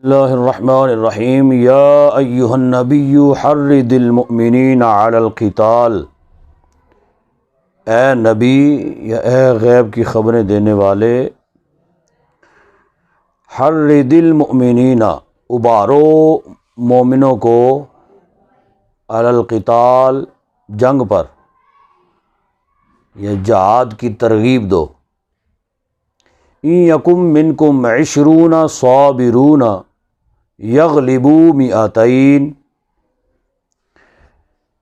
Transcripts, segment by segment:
اللہ الرحمن الرحیم یا ایہا النبی حرد المؤمنین علی القتال، اے نبی یا اے غیب کی خبریں دینے والے، حرد المؤمنین ابارو مومنوں کو، علی القتال جنگ پر یا جہاد کی ترغیب دو۔ ان یکم منکم عشرون صابرون یغلبوا مئتین،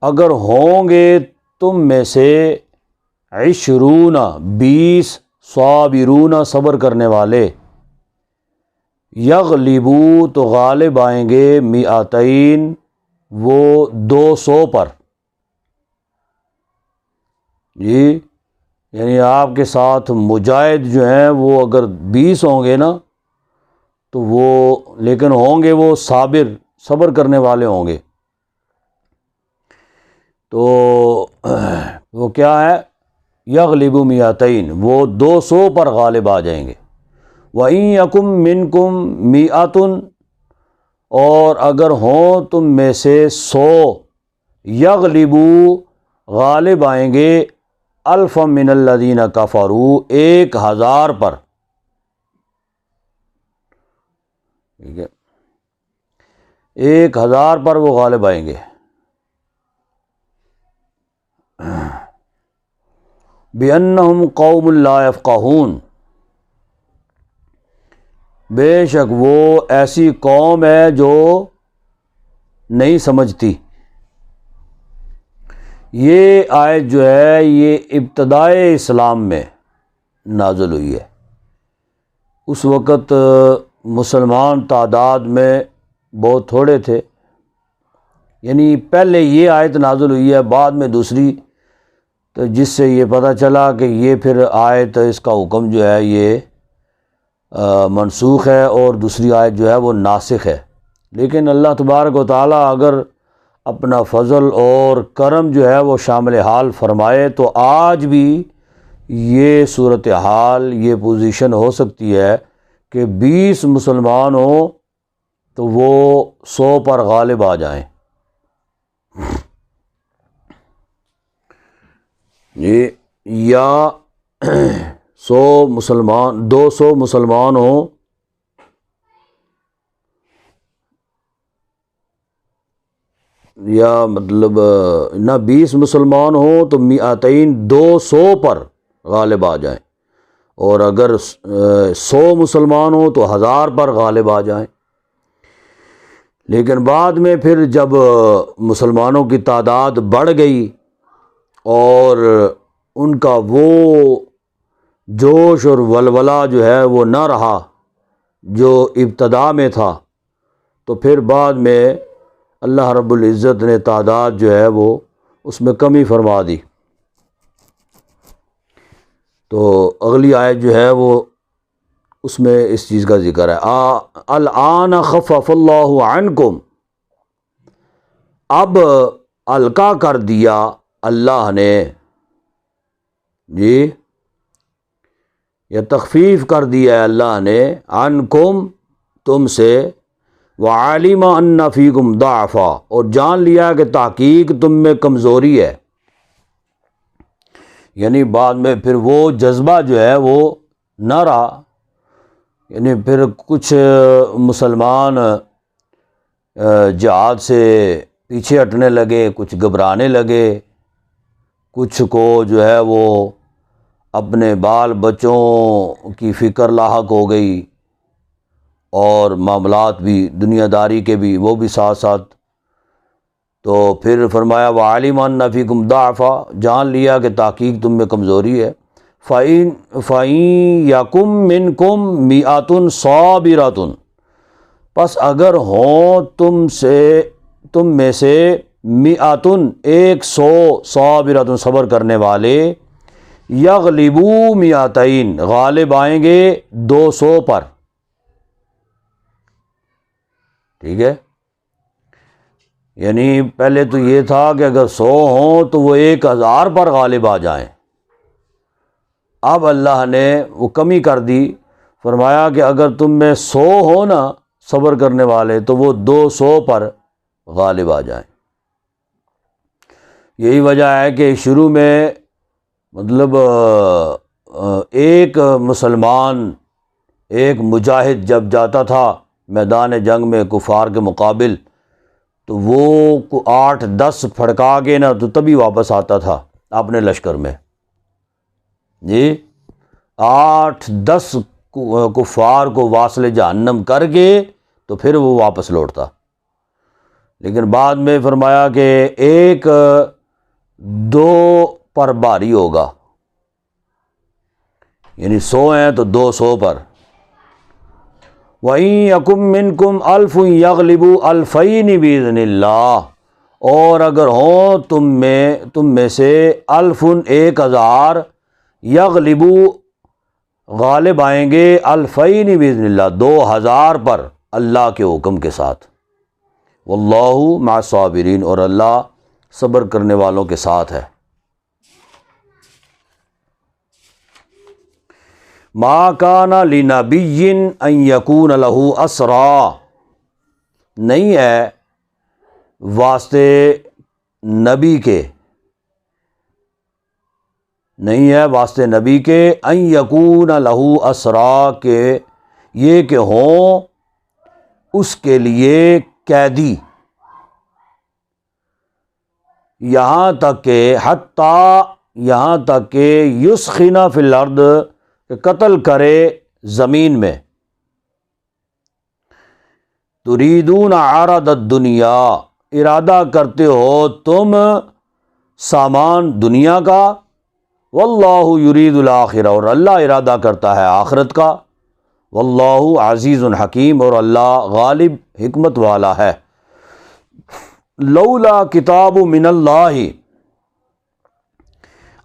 اگر ہوں گے تم میں سے عشرون 20 صابرون صبر کرنے والے، یغلبوا تو غالب آئیں گے مئتین وہ 200 پر، جی یعنی آپ کے ساتھ مجاہد جو ہیں وہ اگر 20 ہوں گے نا تو وہ لیکن ہوں گے وہ صبر کرنے والے ہوں گے، تو وہ کیا ہے، یغلبوا مئتین وہ 200 پر غالب آ جائیں گے۔ وَإِن یَکُم مِّنکُم مِّئَۃٌ، اور اگر ہوں تم میں سے 100، یغلبوا غالب آئیں گے الف من الذین کفروا 1000 پر، ٹھیک ہے 1000 پر وہ غالب آئیں گے۔ بِأَنَّهُمْ قَوْمٌ لَا يَفْقَهُونَ، بے شک وہ ایسی قوم ہے جو نہیں سمجھتی۔ یہ آیت جو ہے یہ ابتدائے اسلام میں نازل ہوئی ہے، اس وقت مسلمان تعداد میں بہت تھوڑے تھے، یعنی پہلے یہ آیت نازل ہوئی ہے بعد میں دوسری، تو جس سے یہ پتہ چلا کہ یہ پھر آیت اس کا حکم جو ہے یہ منسوخ ہے اور دوسری آیت جو ہے وہ ناسخ ہے۔ لیکن اللہ تبارک و تعالیٰ اگر اپنا فضل اور کرم جو ہے وہ شامل حال فرمائے تو آج بھی یہ صورتحال، یہ پوزیشن ہو سکتی ہے کہ 20 مسلمان ہوں تو وہ 100 پر غالب آ جائیں۔ یہ یا 200 مسلمان ہوں یا مطلب نہ 20 مسلمان ہوں تو مئتین 200 پر غالب آ جائیں، اور اگر 100 مسلمان ہوں تو 1000 پر غالب آ جائیں۔ لیکن بعد میں پھر جب مسلمانوں کی تعداد بڑھ گئی اور ان کا وہ جوش اور ولولہ جو ہے وہ نہ رہا جو ابتدا میں تھا، تو پھر بعد میں اللہ رب العزت نے تعداد جو ہے وہ اس میں کمی فرما دی۔ تو اگلی آیت جو ہے وہ اس میں اس چیز کا ذکر ہے، الآن خفف اللہ عنکم، اب ہلکا کر دیا اللہ نے، جی یا تخفیف کر دیا ہے اللہ نے، عنکم تم سے، وعلم ان فیکم ضعفا، اور جان لیا کہ تحقیق تم میں کمزوری ہے، یعنی بعد میں پھر وہ جذبہ جو ہے وہ نہ رہا، یعنی پھر کچھ مسلمان جہاد سے پیچھے ہٹنے لگے، کچھ گھبرانے لگے، کچھ کو جو ہے وہ اپنے بال بچوں کی فکر لاحق ہو گئی، اور معاملات بھی دنیا داری کے بھی وہ بھی ساتھ ساتھ، تو پھر فرمایا وعلم ان فیکم ضعفا، جان لیا کہ تحقیق تم میں کمزوری ہے، فَإِن یَکُم مِّنکم مِّئَۃٌ صَابِرَۃٌ، پس اگر ہوں تم میں سے مئتن 100 صابرۃ صبر کرنے والے، یغلبوا مئتین غالب آئیں گے 200 پر، ٹھیک ہے، یعنی پہلے تو یہ تھا کہ اگر 100 ہوں تو وہ 1000 پر غالب آ جائیں، اب اللہ نے وہ کمی کر دی، فرمایا کہ اگر تم میں 100 ہو نا صبر کرنے والے تو وہ 200 پر غالب آ جائیں۔ یہی وجہ ہے کہ شروع میں مطلب ایک مسلمان، ایک مجاہد جب جاتا تھا میدان جنگ میں کفار کے مقابل، تو وہ 8-10 پھڑکا کے نا تو تبھی واپس آتا تھا اپنے لشکر میں، جی 8-10 کفار کو واصل جہنم کر کے تو پھر وہ واپس لوٹتا۔ لیکن بعد میں فرمایا کہ 1-2 پر بھاری ہوگا، یعنی 100 ہیں تو 200 پر۔ وَإِن يَكُن مِّنكُمْ أَلْفٌ يَغْلِبُوا أَلْفَيْنِ بِإِذْنِ اللَّهِ، اور اگر ہوں تم میں سے 1000 1000 یغلبوا غالب آئیں گے، 2000 بِإِذْنِ اللَّهِ 2000 پر اللہ کے حکم کے ساتھ۔ واللہ مع الصابرین، اور اللہ صبر کرنے والوں کے ساتھ ہے۔ ما کان لنبی ان یکون لہ اسریٰ، نہیں ہے واسطے نبی کے، نہیں ہے واسطے نبی کے ان یکون لہ اسریٰ، کہ یہ کہ ہوں اس کے لیے قیدی، یہاں تک کہ حتیٰ، یہاں تک کہ یسخن فی الارض، کہ قتل کرے زمین میں۔ تریدون عرض الدنیا، ارادہ کرتے ہو تم سامان دنیا کا، واللہ یرید الآخرہ، اور اللہ ارادہ کرتا ہے آخرت کا، واللہ عزیز حکیم، اور اللہ غالب حکمت والا ہے۔ لولا کتاب من اللہ،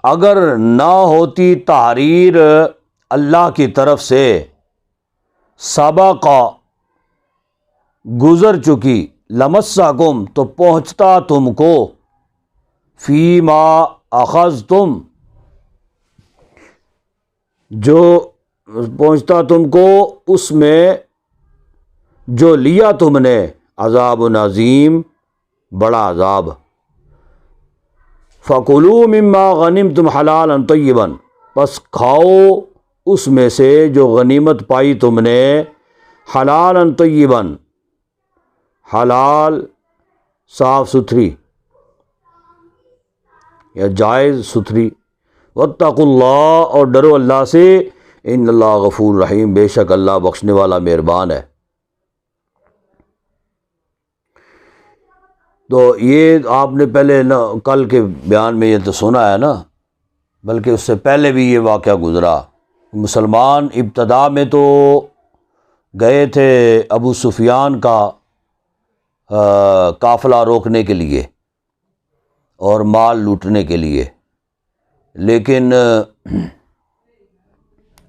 اگر نہ ہوتی تحریر اللہ کی طرف سے، سبق گزر چکی، لمسکم تو پہنچتا تم کو، فیما اخذتم جو پہنچتا تم کو اس میں جو لیا تم نے، عذاب عظیم بڑا عذاب۔ فَكُلُوا مِمَّا غَنِمْتُمْ حَلَالًا طَيِّبًا، پس کھاؤ اس میں سے جو غنیمت پائی تم نے، حلالً طیباً، حلال صاف ستھری یا جائز ستھری، واتقوا اللہ، اور ڈرو اللہ سے، ان اللہ غفور رحیم، بے شک اللہ بخشنے والا مہربان ہے۔ تو یہ آپ نے پہلے نا کل کے بیان میں یہ تو سنا ہے نا، بلکہ اس سے پہلے بھی یہ واقعہ گزرا۔ مسلمان ابتدا میں تو گئے تھے ابو سفیان کا قافلہ روکنے کے لیے اور مال لوٹنے کے لیے، لیکن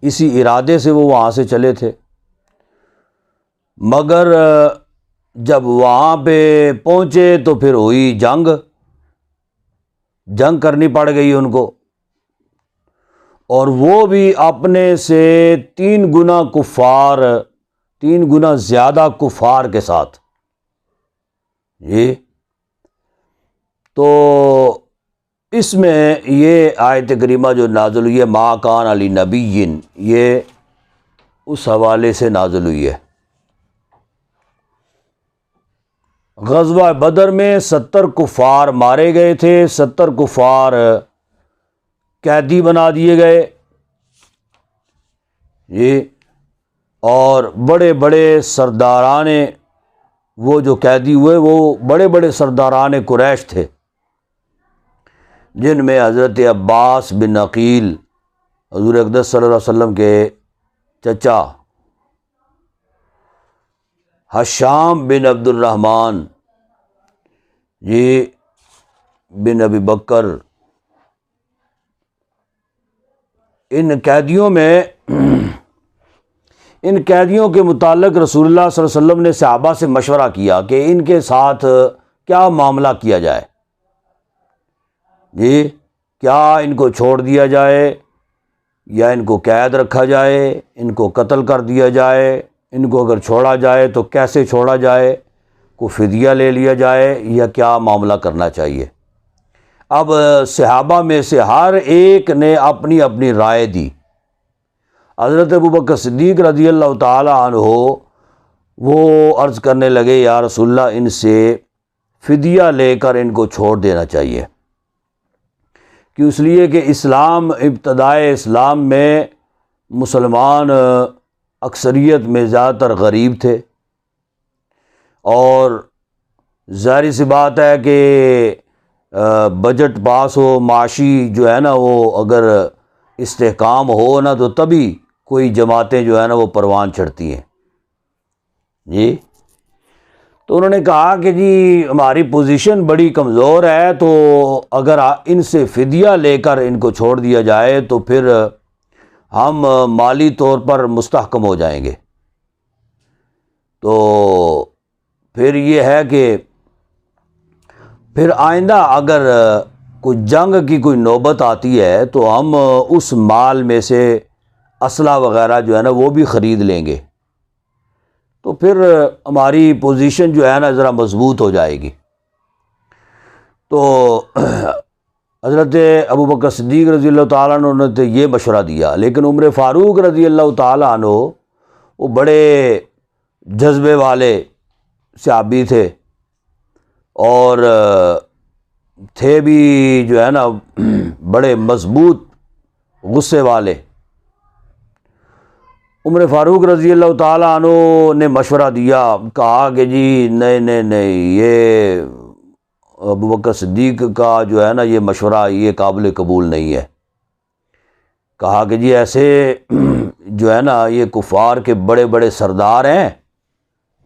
اسی ارادے سے وہ وہاں سے چلے تھے، مگر جب وہاں پہ پہنچے تو پھر ہوئی جنگ کرنی پڑ گئی ان کو، اور وہ بھی اپنے سے 3 گنا کفار، 3 گنا زیادہ کفار کے ساتھ، جی۔ تو اس میں یہ آیت کریمہ جو نازل ہوئی ہے، ما کان علی نبی، یہ اس حوالے سے نازل ہوئی ہے۔ غزوہ بدر میں 70 کفار مارے گئے تھے، 70 کفار قیدی بنا دیے گئے، یہ اور بڑے بڑے سرداران، وہ جو قیدی ہوئے وہ بڑے بڑے سرداران قریش تھے، جن میں حضرت عباس بن عقیل، حضور اقدس صلی اللہ علیہ وسلم کے چچا، حشام بن عبد الرحمن بن ابی بکر، ان قیدیوں کے متعلق رسول اللہ صلی اللہ علیہ وسلم نے صحابہ سے مشورہ کیا کہ ان کے ساتھ کیا معاملہ کیا جائے، جی، کیا ان کو چھوڑ دیا جائے یا ان کو قید رکھا جائے، ان کو قتل کر دیا جائے، ان کو اگر چھوڑا جائے تو کیسے چھوڑا جائے، کو فدیہ لے لیا جائے یا کیا معاملہ کرنا چاہیے۔ اب صحابہ میں سے ہر ایک نے اپنی اپنی رائے دی۔ حضرت ابوبکر صدیق رضی اللہ تعالی عنہ وہ عرض کرنے لگے یا رسول اللہ ان سے فدیہ لے کر ان کو چھوڑ دینا چاہیے، کہ اس لیے کہ اسلام، ابتدائے اسلام میں مسلمان اکثریت میں زیادہ تر غریب تھے، اور ظاہر سی بات ہے کہ بجٹ پاس ہو، معاشی جو ہے نا وہ اگر استحکام ہو نا تو تبھی کوئی جماعتیں جو ہے نا وہ پروان چڑھتی ہیں جی۔ تو انہوں نے کہا کہ جی ہماری پوزیشن بڑی کمزور ہے، تو اگر ان سے فدیہ لے کر ان کو چھوڑ دیا جائے تو پھر ہم مالی طور پر مستحکم ہو جائیں گے۔ تو پھر یہ ہے کہ پھر آئندہ اگر کوئی جنگ کی کوئی نوبت آتی ہے تو ہم اس مال میں سے اسلحہ وغیرہ جو ہے نا وہ بھی خرید لیں گے، تو پھر ہماری پوزیشن جو ہے نا ذرا مضبوط ہو جائے گی۔ تو حضرت ابوبکر صدیق رضی اللہ تعالیٰ عنہ نے تو یہ مشورہ دیا، لیکن عمر فاروق رضی اللہ تعالیٰ عنہ وہ بڑے جذبے والے صحابی تھے، اور تھے بھی جو ہے نا بڑے مضبوط غصے والے۔ عمر فاروق رضی اللہ تعالیٰ عنہ نے مشورہ دیا، کہا کہ جی نہیں، یہ ابوبکر صدیق کا جو ہے نا یہ مشورہ یہ قابل قبول نہیں ہے۔ کہا کہ جی ایسے جو ہے نا یہ کفار کے بڑے بڑے سردار ہیں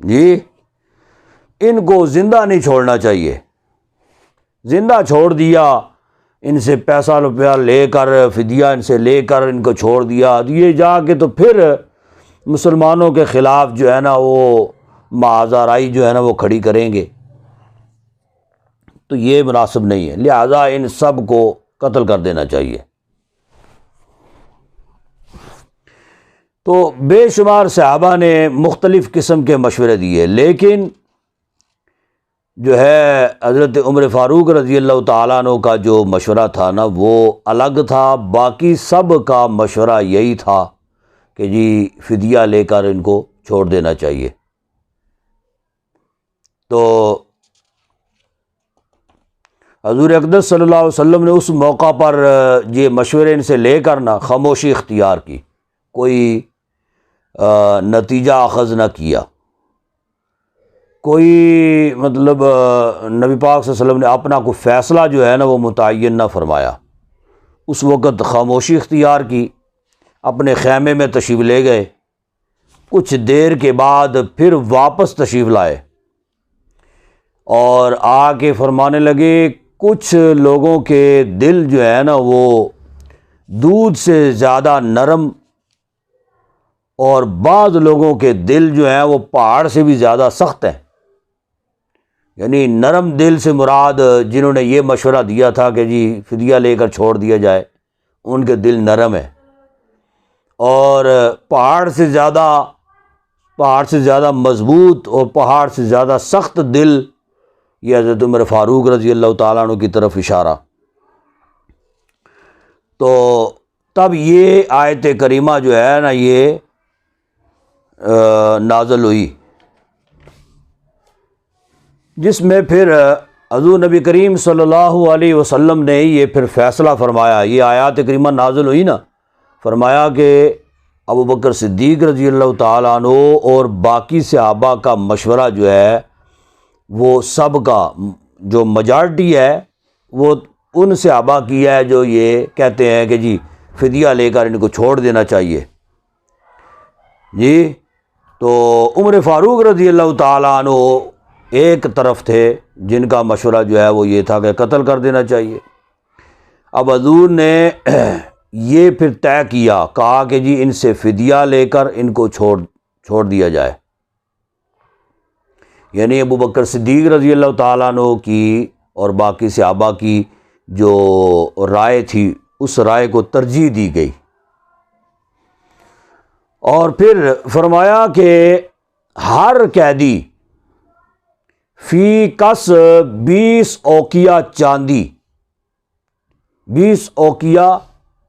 جی، ان کو زندہ نہیں چھوڑنا چاہیے۔ زندہ چھوڑ دیا، ان سے پیسہ روپیہ لے کر، فدیہ ان سے لے کر ان کو چھوڑ دیا، تو یہ جا کے تو پھر مسلمانوں کے خلاف جو ہے نا وہ معاذرائی جو ہے نا وہ کھڑی کریں گے، تو یہ مناسب نہیں ہے، لہذا ان سب کو قتل کر دینا چاہیے۔ تو بے شمار صحابہ نے مختلف قسم کے مشورے دیے، لیکن جو ہے حضرت عمر فاروق رضی اللہ تعالیٰ عنہ کا جو مشورہ تھا نا وہ الگ تھا، باقی سب کا مشورہ یہی تھا کہ جی فدیہ لے کر ان کو چھوڑ دینا چاہیے۔ تو حضور اقدس صلی اللہ علیہ وسلم نے اس موقع پر یہ مشورے ان سے لے کر نا خاموشی اختیار کی، کوئی نتیجہ اخذ نہ کیا، کوئی مطلب نبی پاک صلی اللہ علیہ وسلم نے اپنا کوئی فیصلہ جو ہے نا وہ متعین نہ فرمایا۔ اس وقت خاموشی اختیار کی، اپنے خیمے میں تشریف لے گئے، کچھ دیر کے بعد پھر واپس تشریف لائے اور آ کے فرمانے لگے کچھ لوگوں کے دل جو ہے نا وہ دودھ سے زیادہ نرم، اور بعض لوگوں کے دل جو ہیں وہ پہاڑ سے بھی زیادہ سخت ہیں۔ یعنی نرم دل سے مراد جنہوں نے یہ مشورہ دیا تھا کہ جی فدیہ لے کر چھوڑ دیا جائے، ان کے دل نرم ہیں، اور پہاڑ سے زیادہ مضبوط اور پہاڑ سے زیادہ سخت دل، یہ حضرت عمر فاروق رضی اللہ تعالیٰ عنہ کی طرف اشارہ۔ تو تب یہ آیت کریمہ جو ہے نا یہ نازل ہوئی، جس میں پھر حضور نبی کریم صلی اللہ علیہ وسلم نے یہ پھر فیصلہ فرمایا۔ یہ آیات کریمہ نازل ہوئی نا، فرمایا کہ ابوبکر صدیق رضی اللہ تعالیٰ عنہ اور باقی صحابہ کا مشورہ جو ہے وہ سب کا جو میجارٹی ہے وہ ان صحابہ کی ہے جو یہ کہتے ہیں کہ جی فدیہ لے کر ان کو چھوڑ دینا چاہیے جی۔ تو عمر فاروق رضی اللہ تعالیٰ عنہ ایک طرف تھے جن کا مشورہ جو ہے وہ یہ تھا کہ قتل کر دینا چاہیے۔ اب حضور نے یہ پھر طے کیا، کہا کہ جی ان سے فدیہ لے کر ان کو چھوڑ دیا جائے، یعنی ابوبکر صدیق رضی اللہ تعالیٰ عنہ کی اور باقی صحابہ کی جو رائے تھی اس رائے کو ترجیح دی گئی۔ اور پھر فرمایا کہ ہر قیدی فی کس 20 اوقیہ چاندی، 20 اوقیہ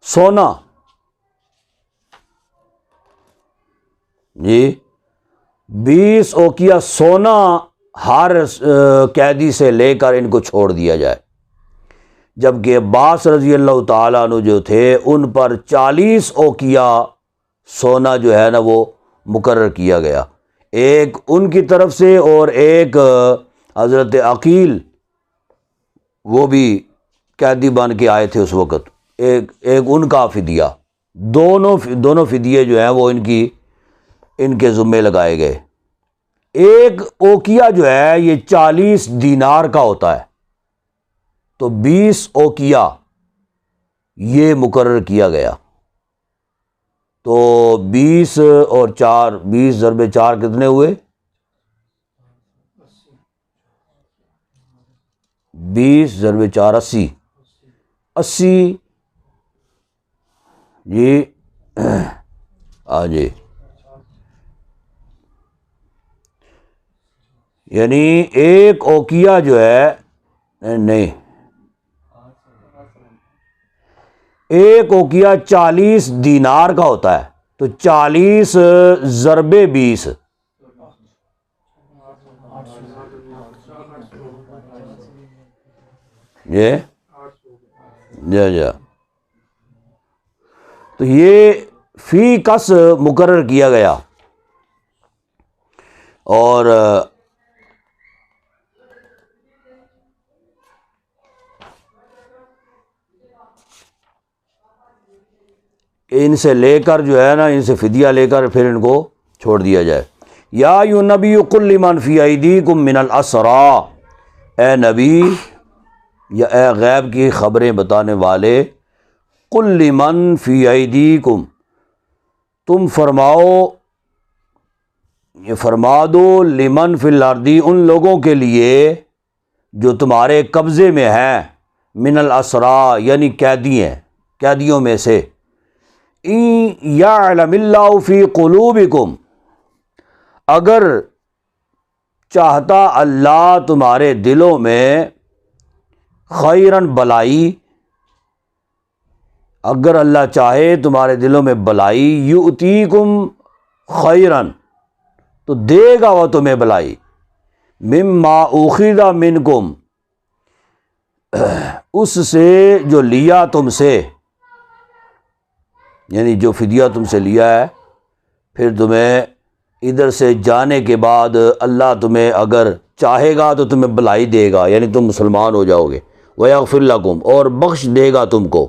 سونا، جی 20 اوقیہ سونا ہر قیدی سے لے کر ان کو چھوڑ دیا جائے، جبکہ عباس رضی اللہ تعالیٰ عنہ جو تھے ان پر 40 اوقیہ سونا جو ہے نا وہ مقرر کیا گیا، ایک ان کی طرف سے اور ایک حضرت عقیل وہ بھی قیدی بن کے آئے تھے اس وقت، ایک ان کا فدیہ، دونوں فدیے جو ہیں وہ ان کے ذمے لگائے گئے۔ ایک اوقیہ جو ہے یہ 40 دینار کا ہوتا ہے، تو 20 اوقیہ یہ مقرر کیا گیا، تو 20 اور 4، 20 ضرب 4 کتنے ہوئے؟ 20 ضرب 4 80، 80 جی جی، یعنی ایک اوقیہ جو ہے، نہیں، ایک اوقیہ 40 دینار کا ہوتا ہے، تو 40 ضرب 20، جی تو یہ فی کس مقرر کیا گیا، اور ان سے لے کر جو ہے نا، ان سے فدیہ لے کر پھر ان کو چھوڑ دیا جائے۔ یا ایھا النبی قل لمن فی ایدیکم من الاسریٰ، اے نبی یا اے غیب کی خبریں بتانے والے، قل لمن فی ایدیکم، تم فرما دو لمن فی الارض، ان لوگوں کے لیے جو تمہارے قبضے میں ہیں، من الاسریٰ یعنی قیدی ہیں، قیدیوں میں سے، ان یعلم اللہ فی قلوبکم، اگر چاہتا اللہ تمہارے دلوں میں خیراً بلائی، اگر اللہ چاہے تمہارے دلوں میں بلائی، یؤتیکم خیراً، تو دے گا وہ تمہیں بلائی، مما اخذ منکم، اس سے جو لیا تم سے، یعنی جو فدیہ تم سے لیا ہے، پھر تمہیں ادھر سے جانے کے بعد اللہ تمہیں اگر چاہے گا تو تمہیں بھلائی دے گا، یعنی تم مسلمان ہو جاؤ گے، وَيَغْفِرْ لَكُمْ، اور بخش دے گا تم کو،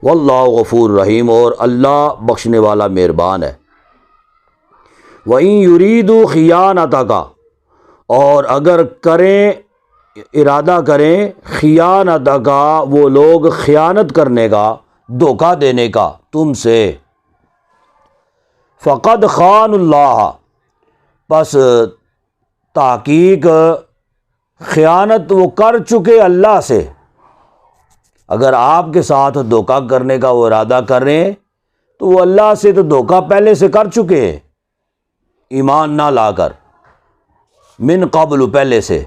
واللہ غفور رحیم، اور اللہ بخشنے والا مہربان ہے۔ وَإِن يُرِيدُوا خِيَانَتَكَ، اور اگر کریں، ارادہ کریں، خیانتک، وہ لوگ خیانت کرنے کا، دھوکہ دینے کا تم سے، فقد خان اللہ، پس تحقیق خیانت وہ کر چکے اللہ سے۔ اگر آپ کے ساتھ دھوکہ کرنے کا وہ ارادہ کر رہے ہیں تو وہ اللہ سے تو دھوکہ پہلے سے کر چکے ہیں، ایمان نہ لا کر، من قبل، پہلے سے،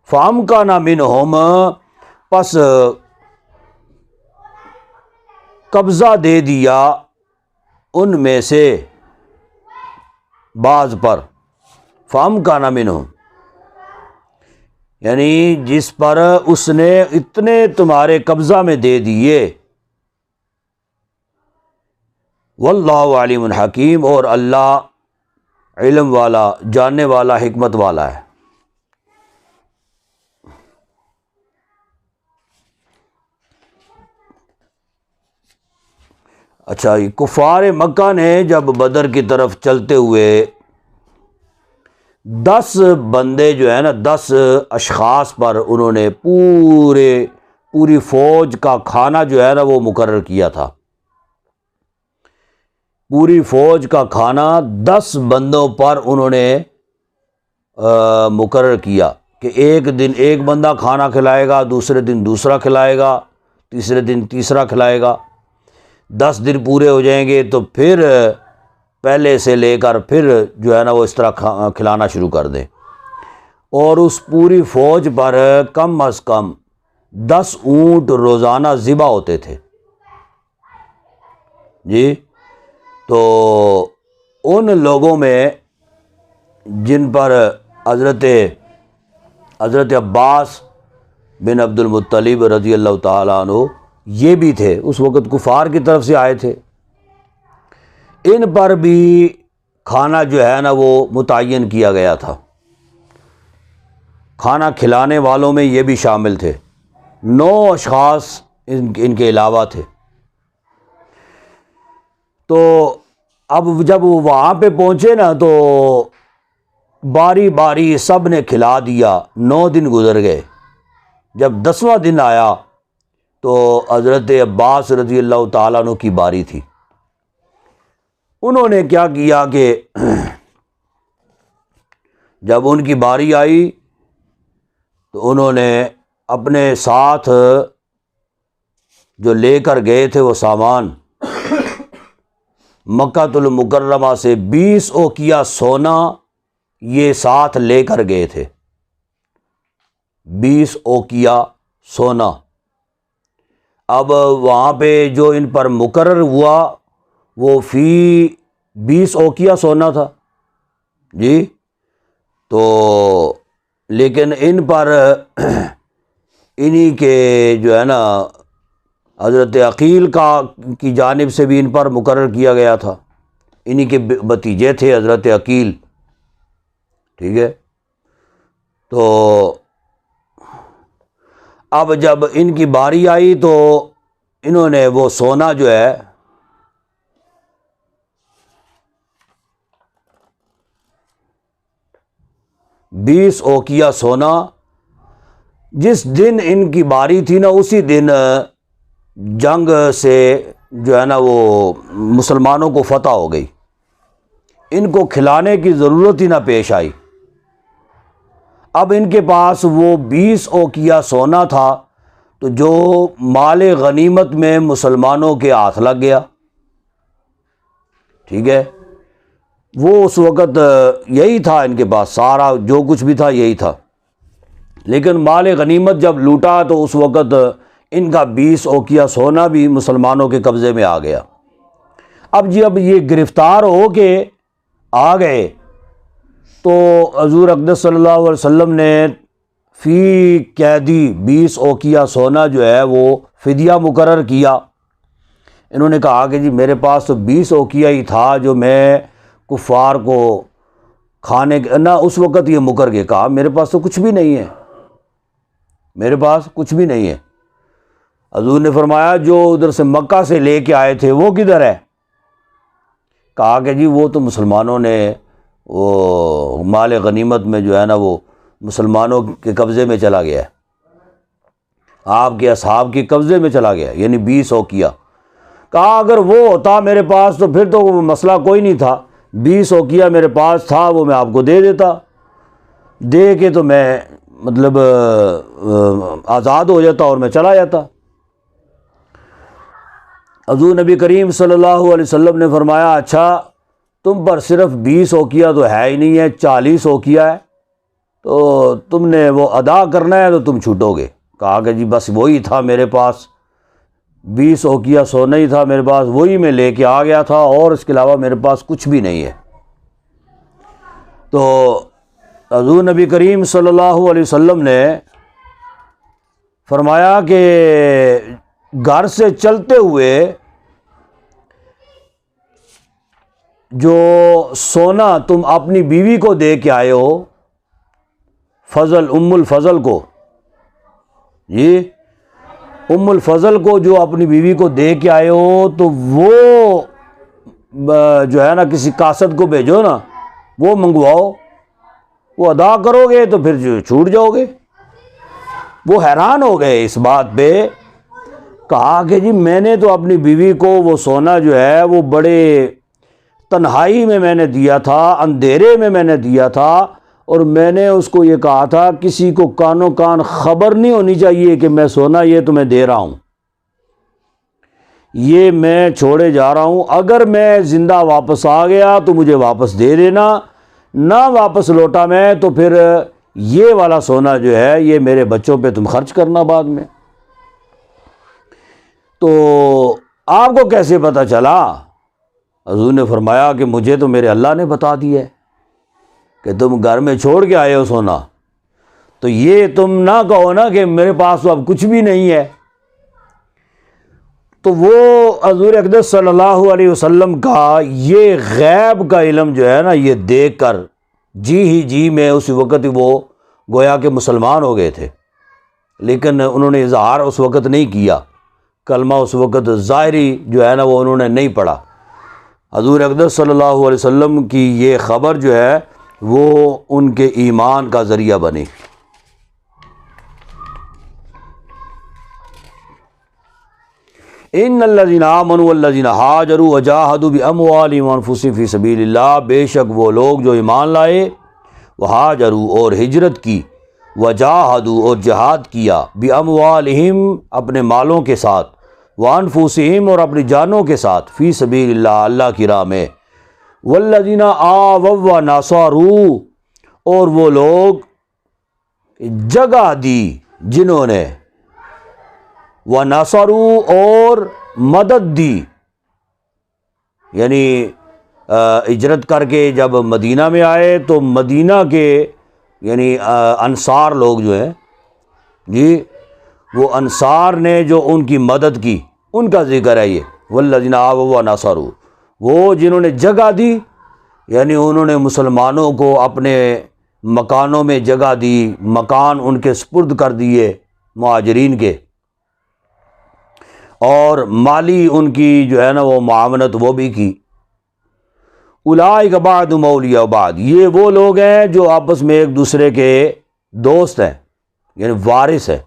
فَأَمْكَنَ مِنْهُمْ، پس قبضہ دے دیا ان میں سے بعض پر، فَأَمْكَنَ مِنْهُمْ، یعنی جس پر اس نے اتنے تمہارے قبضہ میں دے دیے، واللہ علیم حکیم، اور اللہ علم والا، جاننے والا، حکمت والا ہے۔ اچھا، یہ کفار مکہ نے جب بدر کی طرف چلتے ہوئے 10 بندے جو ہے نا، 10 اشخاص پر انہوں نے پوری فوج کا کھانا جو ہے نا وہ مقرر کیا تھا، پوری فوج کا کھانا 10 بندوں پر انہوں نے مقرر کیا کہ ایک دن ایک بندہ کھانا کھلائے گا، دوسرے دن دوسرا کھلائے گا، تیسرے دن تیسرا کھلائے گا، 10 دن پورے ہو جائیں گے تو پھر پہلے سے لے کر پھر جو ہے نا وہ اس طرح کھلانا شروع کر دیں، اور اس پوری فوج پر کم از کم 10 اونٹ روزانہ ذبح ہوتے تھے جی۔ تو ان لوگوں میں جن پر حضرت عباس بن عبد المطلب رضی اللہ تعالیٰ عنہ یہ بھی تھے، اس وقت کفار کی طرف سے آئے تھے، ان پر بھی کھانا جو ہے نا وہ متعین کیا گیا تھا۔ کھانا کھلانے والوں میں یہ بھی شامل تھے، 9 اشخاص ان کے علاوہ تھے۔ تو اب جب وہ وہاں پہ پہنچے نا تو باری باری سب نے کھلا دیا، 9 دن گزر گئے۔ جب 10واں دن آیا تو حضرت عباس رضی اللہ تعالیٰ عنہ کی باری تھی۔ انہوں نے کیا کیا کہ جب ان کی باری آئی تو انہوں نے اپنے ساتھ جو لے کر گئے تھے وہ سامان، مکہ المکرمہ سے 20 اوقیہ سونا یہ ساتھ لے کر گئے تھے، 20 اوقیہ سونا۔ اب وہاں پہ جو ان پر مقرر ہوا وہ فی 20 اوقیہ سونا تھا جی۔ تو لیکن ان پر انہی کے جو ہے نا حضرت عقیل کی جانب سے بھی ان پر مقرر کیا گیا تھا، انہی کے بھتیجے تھے حضرت عقیل، ٹھیک ہے۔ تو اب جب ان کی باری آئی تو انہوں نے وہ سونا جو ہے بیس اوقیہ سونا، جس دن ان کی باری تھی نا اسی دن جنگ سے جو ہے نا وہ مسلمانوں کو فتح ہو گئی، ان کو کھلانے کی ضرورت ہی نہ پیش آئی۔ اب ان کے پاس وہ 20 اوقیہ سونا تھا تو جو مال غنیمت میں مسلمانوں کے ہاتھ لگ گیا، ٹھیک ہے، وہ اس وقت یہی تھا ان کے پاس، سارا جو کچھ بھی تھا یہی تھا۔ لیکن مال غنیمت جب لوٹا تو اس وقت ان کا 20 اوقیہ سونا بھی مسلمانوں کے قبضے میں آ گیا۔ اب یہ گرفتار ہو کے آ گئے تو حضور اقدس صلی اللہ علیہ وسلم نے فی قیدی 20 اوقیہ سونا جو ہے وہ فدیہ مقرر کیا۔ انہوں نے کہا کہ جی میرے پاس تو 20 اوقیہ ہی تھا جو میں کفار کو کھانے نہ، اس وقت یہ مکر گئے، کہا میرے پاس تو کچھ بھی نہیں ہے، میرے پاس کچھ بھی نہیں ہے۔ حضور نے فرمایا جو ادھر سے مکہ سے لے کے آئے تھے وہ کدھر ہے؟ کہا کہ جی وہ تو مسلمانوں نے وہ مال غنیمت میں جو ہے نا وہ مسلمانوں کے قبضے میں چلا گیا ہے، آپ کے اصحاب کے قبضے میں چلا گیا، یعنی 20 اوقیہ۔ کہا اگر وہ ہوتا میرے پاس تو پھر تو وہ مسئلہ کوئی نہیں تھا، 20 اوقیہ میرے پاس تھا وہ میں آپ کو دے دیتا، دے کے تو میں مطلب آزاد ہو جاتا اور میں چلا جاتا۔ حضور نبی کریم صلی اللہ علیہ وسلم نے فرمایا اچھا تم پر صرف 20 اوقیہ تو ہے ہی نہیں ہے، 40 اوقیہ ہے، تو تم نے وہ ادا کرنا ہے تو تم چھوٹو گے۔ کہا کہ جی بس وہی تھا میرے پاس، 20 اوقیہ سونا ہی تھا میرے پاس، وہی میں لے کے آ گیا تھا اور اس کے علاوہ میرے پاس کچھ بھی نہیں ہے۔ تو حضور نبی کریم صلی اللہ علیہ وسلم نے فرمایا کہ گھر سے چلتے ہوئے جو سونا تم اپنی بیوی کو دے کے آئے ہو، فضل ام الفضل کو، جی ام الفضل کو جو اپنی بیوی کو دے کے آئے ہو تو وہ جو ہے نا کسی قاصد کو بھیجو نا، وہ منگواؤ، وہ ادا کرو گے تو پھر جو چھوٹ جاؤ گے۔ وہ حیران ہو گئے اس بات پہ، کہا کہ جی میں نے تو اپنی بیوی کو وہ سونا جو ہے وہ بڑے تنہائی میں نے دیا تھا، اندھیرے میں نے دیا تھا، اور میں نے اس کو یہ کہا تھا کسی کو کانوں کان خبر نہیں ہونی چاہیے کہ میں سونا یہ تمہیں دے رہا ہوں۔ یہ میں چھوڑے جا رہا ہوں، اگر میں زندہ واپس آ گیا تو مجھے واپس دے دینا، نہ واپس لوٹا میں تو پھر یہ والا سونا جو ہے یہ میرے بچوں پہ تم خرچ کرنا بعد میں۔ تو آپ کو کیسے پتہ چلا؟ حضور نے فرمایا کہ مجھے تو میرے اللہ نے بتا دیا ہے کہ تم گھر میں چھوڑ کے آئے ہو سونا، تو یہ تم نہ کہو نا کہ میرے پاس تو اب کچھ بھی نہیں ہے۔ تو وہ حضور اقدس صلی اللہ علیہ وسلم کا یہ غیب کا علم جو ہے نا، یہ دیکھ کر جی میں اس وقت وہ گویا کہ مسلمان ہو گئے تھے، لیکن انہوں نے اظہار اس وقت نہیں کیا، کلمہ اس وقت ظاہری جو ہے نا وہ انہوں نے نہیں پڑھا۔ حضور اقدس صلی اللہ علیہ وسلم کی یہ خبر جو ہے وہ ان کے ایمان کا ذریعہ بنی۔ ان الذین آمنوا والذین ہاجروا وجاہدوا باموالہم وانفسہم فی سبیل اللہ، بے شک وہ لوگ جو ایمان لائے، وہاجروا اور ہجرت کی، وجاہدوا اور جہاد کیا، باموالہم اپنے مالوں کے ساتھ، وانفسہم اور اپنی جانوں کے ساتھ، فی سبیل اللہ اللہ کی راہ میں، والذین آووا ونصروا اور وہ لوگ جگہ دی جنہوں نے، ونصروا اور مدد دی، یعنی ہجرت کر کے جب مدینہ میں آئے تو مدینہ کے یعنی انصار لوگ جو ہیں جی، وہ انصار نے جو ان کی مدد کی ان کا ذکر ہے یہ، والذین آووا ونصروا، وہ جنہوں نے جگہ دی، یعنی انہوں نے مسلمانوں کو اپنے مکانوں میں جگہ دی، مکان ان کے سپرد کر دیے مہاجرین کے، اور مالی ان کی جو ہے نا وہ معاونت وہ بھی کی۔ اولئک بعضهم اولیاء بعض، یہ وہ لوگ ہیں جو آپس میں ایک دوسرے کے دوست ہیں، یعنی وارث ہیں،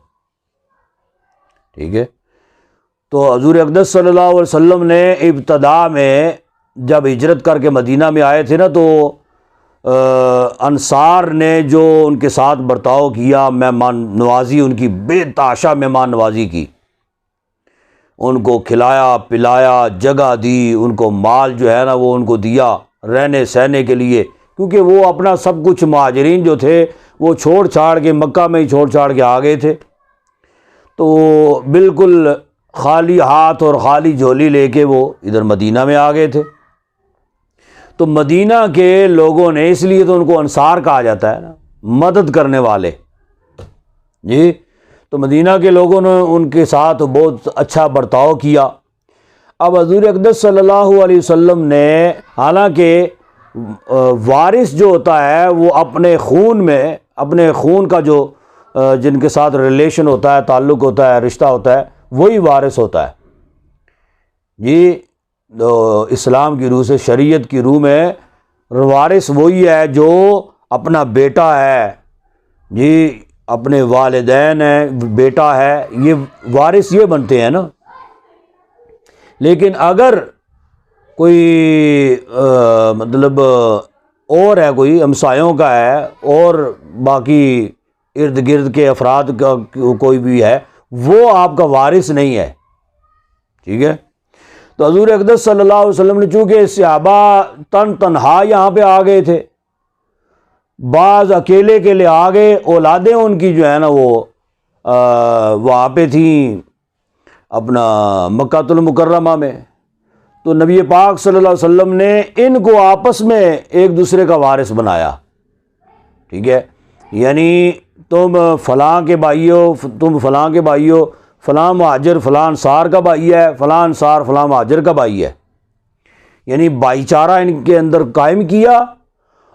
ٹھیک ہے۔ تو حضور اقدس صلی اللہ علیہ وسلم نے ابتدا میں جب ہجرت کر کے مدینہ میں آئے تھے نا، تو انصار نے جو ان کے ساتھ برتاؤ کیا، مہمان نوازی ان کی بے تحاشا مہمان نوازی کی، ان کو کھلایا پلایا، جگہ دی، ان کو مال جو ہے نا وہ ان کو دیا رہنے سہنے کے لیے، کیونکہ وہ اپنا سب کچھ مہاجرین جو تھے وہ چھوڑ چھاڑ کے مکہ میں ہی چھوڑ چھاڑ کے آ گئے تھے، تو بالکل خالی ہاتھ اور خالی جھولی لے کے وہ ادھر مدینہ میں آ گئے تھے۔ تو مدینہ کے لوگوں نے، اس لیے تو ان کو انصار کہا جاتا ہے نا، مدد کرنے والے جی، تو مدینہ کے لوگوں نے ان کے ساتھ بہت اچھا برتاؤ کیا۔ اب حضور اقدس صلی اللہ علیہ وسلم نے، حالانکہ وارث جو ہوتا ہے وہ اپنے خون میں، اپنے خون کا جو جن کے ساتھ ریلیشن ہوتا ہے، تعلق ہوتا ہے، رشتہ ہوتا ہے، وہی وارث ہوتا ہے جی۔ تو اسلام کی روح سے، شریعت کی روح میں وارث وہی ہے جو اپنا بیٹا ہے جی، اپنے والدین ہیں، بیٹا ہے، یہ وارث یہ بنتے ہیں نا۔ لیکن اگر کوئی مطلب اور ہے، کوئی ہمسایوں کا ہے اور باقی ارد گرد کے افراد کا کوئی بھی ہے، وہ آپ کا وارث نہیں ہے، ٹھیک ہے۔ تو حضور اقدس صلی اللہ علیہ وسلم نے، چونکہ صحابہ تنہا یہاں پہ آ گئے تھے، بعض اکیلے کے لیے آ گئے، اولادیں ان کی جو ہے نا وہ وہاں پہ تھیں اپنا مکہ المکرمہ میں، تو نبی پاک صلی اللہ علیہ وسلم نے ان کو آپس میں ایک دوسرے کا وارث بنایا، ٹھیک ہے۔ یعنی تم فلاں کے بھائی ہو، تم فلاں کے بھائی ہو، فلاں مہاجر فلاں انصار کا بھائی ہے، فلاں انصار فلاں مہاجر کا بھائی ہے، یعنی بھائی چارہ ان کے اندر قائم کیا،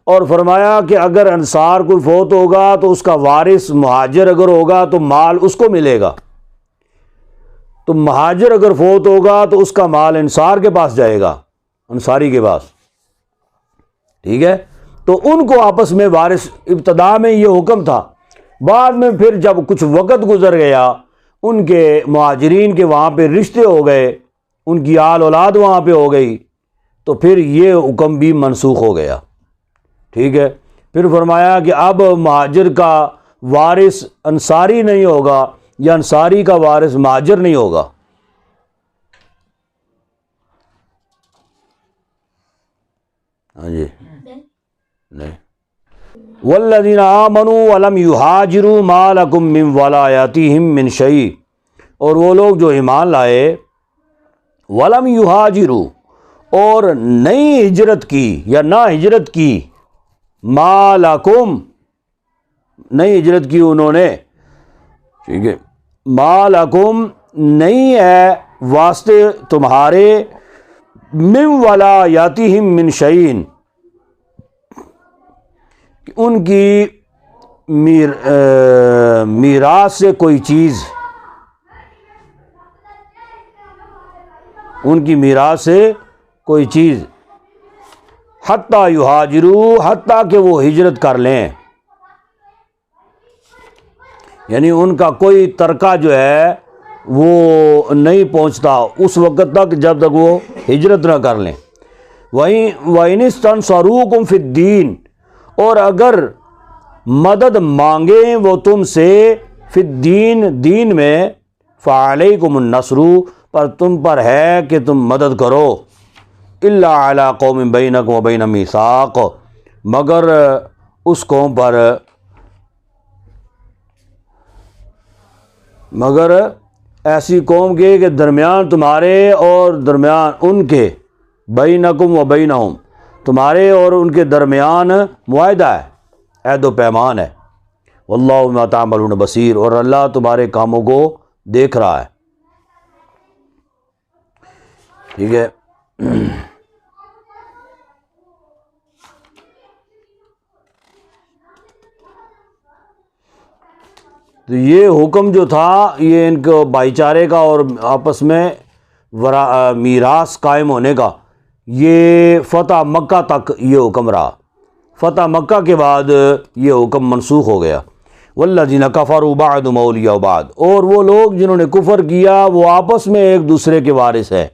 اور فرمایا کہ اگر انصار کوئی فوت ہوگا تو اس کا وارث مہاجر اگر ہوگا تو مال اس کو ملے گا، تو مہاجر اگر فوت ہوگا تو اس کا مال انصار کے پاس جائے گا، انصاری کے پاس، ٹھیک ہے۔ تو ان کو آپس میں وارث، ابتدا میں یہ حکم تھا، بعد میں پھر جب کچھ وقت گزر گیا، ان کے مہاجرین کے وہاں پہ رشتے ہو گئے، ان کی آل اولاد وہاں پہ ہو گئی، تو پھر یہ حکم بھی منسوخ ہو گیا، ٹھیک ہے۔ پھر فرمایا کہ اب مہاجر کا وارث انصاری نہیں ہوگا، یا انصاری کا وارث مہاجر نہیں ہوگا، ہاں جی نہیں. والذین آمنوا ولم یہاجروا ما لکم من ولایتہم من شیء، اور وہ لوگ جو ایمان لائے ولم یہاجروا، اور نہیں ہجرت کی یا نہ ہجرت کی، ما لکم نہیں ہجرت کی انہوں نے، ٹھیک ہے، ما لکم نہیں ہے واسطے تمہارے، من ولایتہم من شیء ان کی میراث سے کوئی چیز، ان کی میراث سے کوئی چیز، حتیٰ یہاجروا حتیٰ کہ وہ ہجرت کر لیں، یعنی ان کا کوئی ترکہ جو ہے وہ نہیں پہنچتا اس وقت تک جب تک وہ ہجرت نہ کر لیں. وَإِنِ اسْتَنْصَرُوكُمْ فِي الدِّينِ، اور اگر مدد مانگیں وہ تم سے فی الدین دین میں، فَعَلَيْكُمُ النَّصْرُ پر تم پر ہے کہ تم مدد کرو، إِلَّا عَلَىٰ قَوْمٍ بَيْنَكُمْ وَبَيْنَهُمْ مِيثَاقٌ مگر اس قوم پر، مگر ایسی قوم کے کہ درمیان تمہارے اور درمیان ان کے، بینکم و بینہم تمہارے اور ان کے درمیان معاہدہ ہے، عہد و پیمان ہے. واللہ بما تعملون بصیر، اور اللہ تمہارے کاموں کو دیکھ رہا ہے. ٹھیک ہے. تو یہ حکم جو تھا یہ ان کو بھائی چارے کا اور آپس میں میراث قائم ہونے کا، یہ فتح مکہ تک یہ حکم رہا. فتح مکہ کے بعد یہ حکم منسوخ ہو گیا. والذین کفروا بعضهم اولیاء بعض، اور وہ لوگ جنہوں نے کفر کیا وہ آپس میں ایک دوسرے کے وارث ہیں.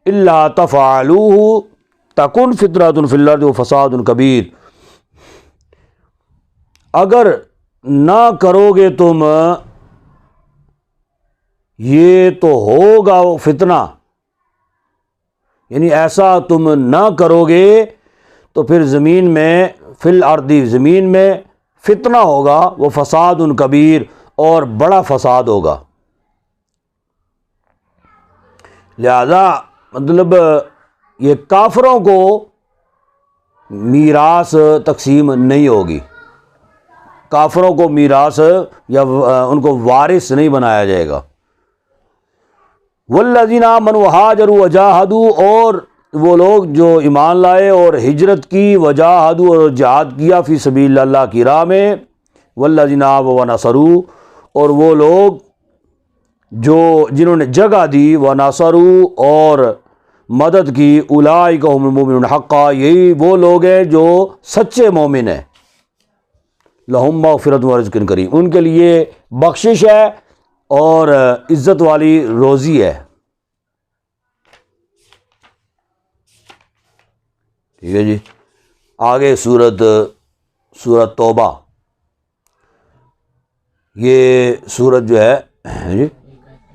الا تفعلوه تکن فتنۃ فی الارض وفساد کبیر، اگر نہ کرو گے تم یہ تو ہوگا وہ فتنہ، یعنی ایسا تم نہ کرو گے تو پھر زمین میں، فی الارض زمین میں فتنہ ہوگا، وہ فساد کبیر اور بڑا فساد ہوگا. لہذا مطلب یہ کافروں کو میراث تقسیم نہیں ہوگی، کافروں کو میراث یا ان کو وارث نہیں بنایا جائے گا. والذین آمنوا وہاجروا وجاہدوا، اور وہ لوگ جو ایمان لائے اور ہجرت کی، وجاہدوا اور جہاد کیا، فی سبیل اللہ کی راہ میں. والذین آووا ونصروا، اور وہ لوگ جو جنہوں نے جگہ دی، ونصروا اور مدد کی، اولئک هم المؤمنون حقا، یہی وہ لوگ ہیں جو سچے مومن ہیں. لہم مغفرۃ ورزق کریم، ان کے لیے بخشش ہے اور عزت والی روزی ہے. ٹھیک ہے جی. آگے سورت توبہ، یہ سورت جو ہے جی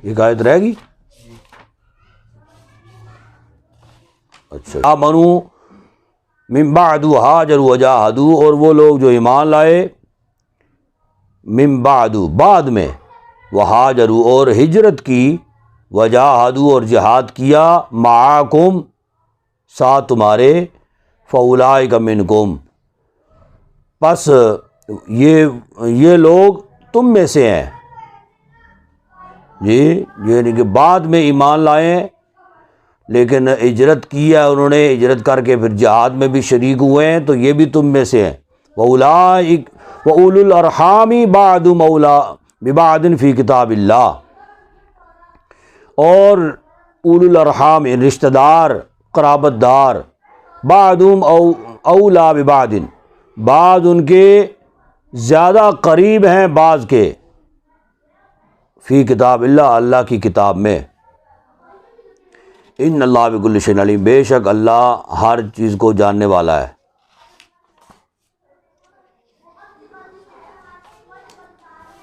ایک آیت رہ گئی. اچھا، آمنوا من بعد وہاجروا وجاہدوا، اور وہ لوگ جو ایمان لائے، من بعد بعد میں، وہاجروا اور ہجرت کی، وجاہدوا اور جہاد کیا، معاکم ساتھ تمہارے، فاولئک منکم پس یہ لوگ تم میں سے ہیں. جی یعنی کہ بعد میں ایمان لائے لیکن ہجرت کی ہے انہوں نے، ہجرت کر کے پھر جہاد میں بھی شریک ہوئے ہیں، تو یہ بھی تم میں سے ہیں. وَأُولَٰئِكَ وَأُولُو الْأَرْحَامِ بَعْضُهُمْ أَوْلَىٰ بِبَعْضٍ فِي کتاب اللہ، اور اولو الارحام رشتہ دار، قرابت دار، بعضهم اولیٰ ببعض، بعض ان کے زیادہ قریب ہیں بعض کے، فی کتاب اللہ اللہ کی کتاب میں. ان اللہ بکل شیء علیم، بے شک اللہ ہر چیز کو جاننے والا ہے.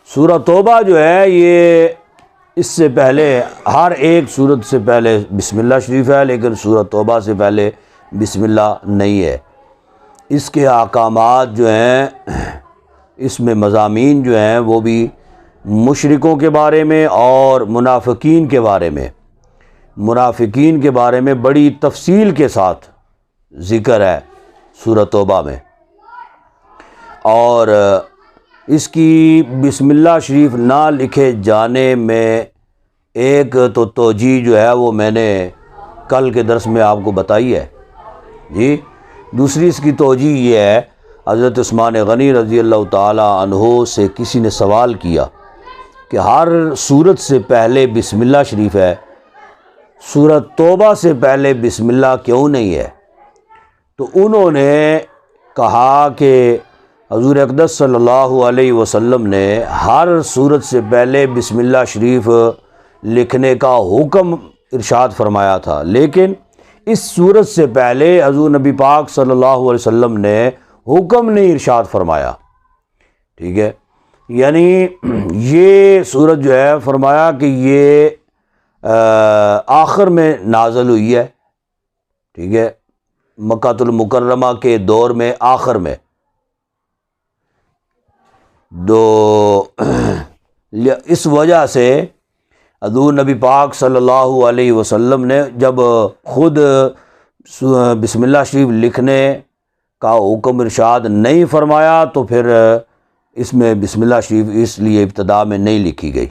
سورہ توبہ جو ہے یہ اس سے پہلے ہر ایک سورت سے پہلے بسم اللہ شریف ہے، لیکن سورہ توبہ سے پہلے بسم اللہ نہیں ہے. اس کے احکامات جو ہیں، اس میں مضامین جو ہیں وہ بھی مشرکوں کے بارے میں اور منافقین کے بارے میں، منافقین کے بارے میں بڑی تفصیل کے ساتھ ذکر ہے سورۃ توبہ میں۔ اور اس کی بسم اللہ شریف نہ لکھے جانے میں ایک تو توجیہ جو ہے وہ میں نے کل کے درس میں آپ کو بتائی ہے جی۔ دوسری اس کی توجیہ یہ ہے، حضرت عثمان غنی رضی اللہ تعالی عنہ سے کسی نے سوال کیا کہ ہر سورت سے پہلے بسم اللہ شریف ہے، سورۃ توبہ سے پہلے بسم اللہ کیوں نہیں ہے؟ تو انہوں نے کہا کہ حضور اقدس صلی اللہ علیہ وسلم نے ہر سورت سے پہلے بسم اللہ شریف لکھنے کا حکم ارشاد فرمایا تھا، لیکن اس سورت سے پہلے حضور نبی پاک صلی اللہ علیہ وسلم نے حکم نہیں ارشاد فرمایا، ٹھیک ہے۔ یعنی یہ سورت جو ہے فرمایا کہ یہ آخر میں نازل ہوئی ہے، ٹھیک ہے، مکہ المکرمہ کے دور میں آخر میں۔ اس وجہ سے حضور نبی پاک صلی اللہ علیہ وسلم نے جب خود بسم اللہ شریف لکھنے کا حکم ارشاد نہیں فرمایا تو پھر اس میں بسم اللہ شریف اس لیے ابتدا میں نہیں لکھی گئی۔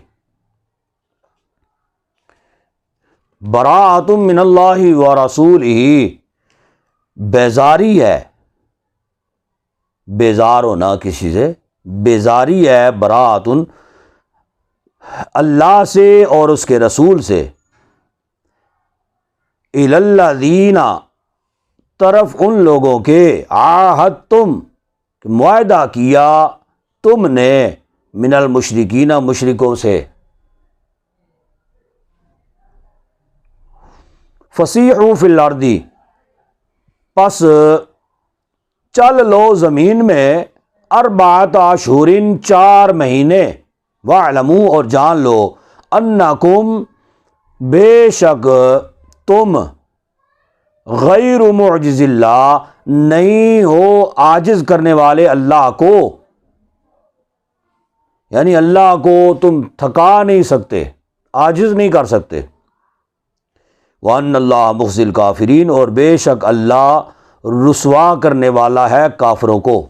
براءۃ من اللہ ورسولہ، بیزاری ہے، بیزار ہونا کسی سے، بیزاری ہے، براءۃ اللہ سے اور اس کے رسول سے، الی الذین، طرف ان لوگوں کے، عاہدتم، معاہدہ کیا تم نے، من المشرکین، مشرکوں سے۔ فسیحوا فی الارض، پس چل لو زمین میں، اربعۃ اشہر، 4 مہینے، واعلموا، اور جان لو، انکم، بے شک تم، غیر معجز اللہ، نہیں ہو عاجز کرنے والے اللہ کو، یعنی اللہ کو تم تھکا نہیں سکتے، عاجز نہیں کر سکتے۔ وَأَنَّ اللَّهَ مُخْزِي الْكَافِرِينَ، اور بے شک اللہ رسوا کرنے والا ہے کافروں کو۔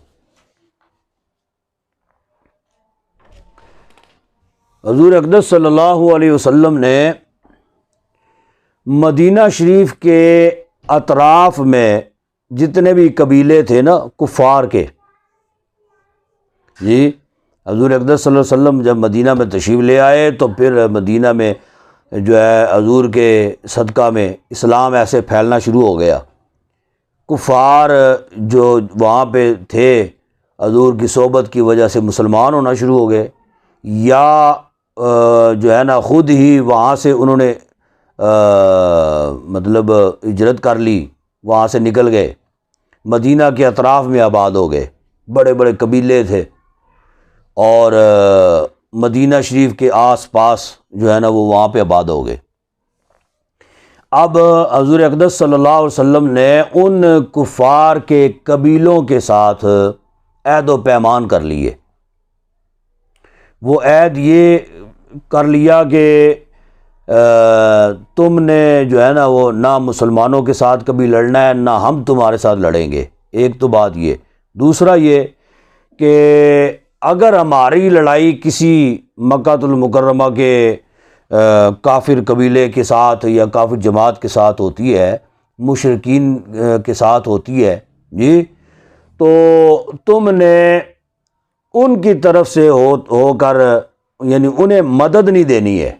حضور اقدس صلی اللہ علیہ وسلم نے مدینہ شریف کے اطراف میں جتنے بھی قبیلے تھے نا کفار کے، جی، حضور اقدس صلی اللہ علیہ وسلم جب مدینہ میں تشریف لے آئے تو پھر مدینہ میں جو ہے حضور کے صدقہ میں اسلام ایسے پھیلنا شروع ہو گیا۔ کفار جو وہاں پہ تھے حضور کی صحبت کی وجہ سے مسلمان ہونا شروع ہو گئے، یا جو ہے نا خود ہی وہاں سے انہوں نے مطلب ہجرت کر لی، وہاں سے نکل گئے، مدینہ کے اطراف میں آباد ہو گئے، بڑے بڑے قبیلے تھے، اور مدینہ شریف کے آس پاس جو ہے نا وہ وہاں پہ آباد ہو گئے۔ اب حضور اقدس صلی اللہ علیہ وسلم نے ان کفار کے قبیلوں کے ساتھ عہد و پیمان کر لیے۔ وہ عہد یہ کر لیا کہ تم نے جو ہے نا وہ نہ مسلمانوں کے ساتھ کبھی لڑنا ہے، نہ ہم تمہارے ساتھ لڑیں گے، ایک تو بات یہ۔ دوسرا یہ کہ اگر ہماری لڑائی کسی مکہ المکرمہ کے کافر قبیلے کے ساتھ یا کافر جماعت کے ساتھ ہوتی ہے، مشرکین کے ساتھ ہوتی ہے، جی، تو تم نے ان کی طرف سے ہو کر، یعنی انہیں مدد نہیں دینی ہے،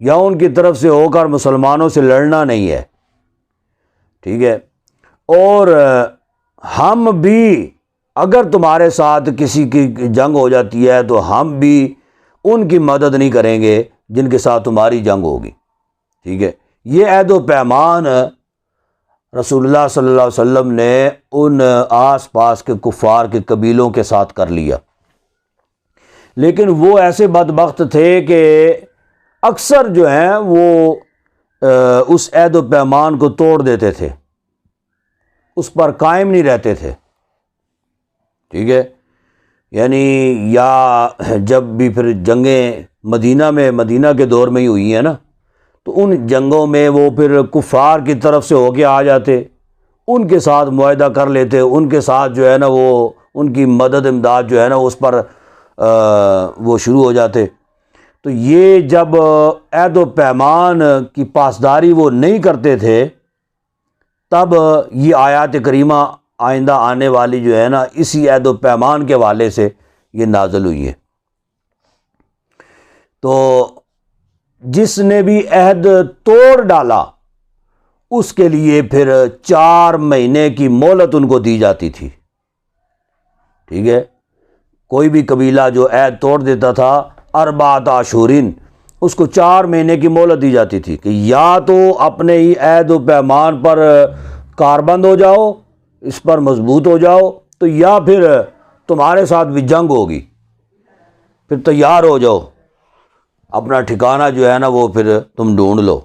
یا ان کی طرف سے ہو کر مسلمانوں سے لڑنا نہیں ہے، ٹھیک ہے۔ اور ہم بھی اگر تمہارے ساتھ کسی کی جنگ ہو جاتی ہے تو ہم بھی ان کی مدد نہیں کریں گے جن کے ساتھ تمہاری جنگ ہوگی، ٹھیک ہے۔ یہ عہد و پیمان رسول اللہ صلی اللہ علیہ وسلم نے ان آس پاس کے کفار کے قبیلوں کے ساتھ کر لیا، لیکن وہ ایسے بدبخت تھے کہ اکثر جو ہیں وہ اس عہد و پیمان کو توڑ دیتے تھے، اس پر قائم نہیں رہتے تھے، ٹھیک ہے، یعنی یا جب بھی پھر جنگیں مدینہ کے دور میں ہی ہوئی ہیں نا، تو ان جنگوں میں وہ پھر کفار کی طرف سے ہو کے آ جاتے، ان کے ساتھ معاہدہ کر لیتے، ان کے ساتھ جو ہے نا وہ ان کی مدد امداد جو ہے نا اس پر وہ شروع ہو جاتے۔ تو یہ جب عہد و پیمان کی پاسداری وہ نہیں کرتے تھے، تب یہ آیات کریمہ آئندہ آنے والی جو ہے نا اسی عہد و پیمان کے حوالے سے یہ نازل ہوئی ہے۔ تو جس نے بھی عہد توڑ ڈالا اس کے لیے پھر 4 مہینے کی مہلت ان کو دی جاتی تھی، ٹھیک ہے، کوئی بھی قبیلہ جو عہد توڑ دیتا تھا 4 اشہرین، اس کو 4 مہینے کی مہلت دی جاتی تھی کہ یا تو اپنے ہی عہد و پیمان پر کاربند ہو جاؤ، اس پر مضبوط ہو جاؤ، تو یا پھر تمہارے ساتھ بھی جنگ ہوگی، پھر تیار ہو جاؤ، اپنا ٹھکانہ جو ہے نا وہ پھر تم ڈھونڈ لو۔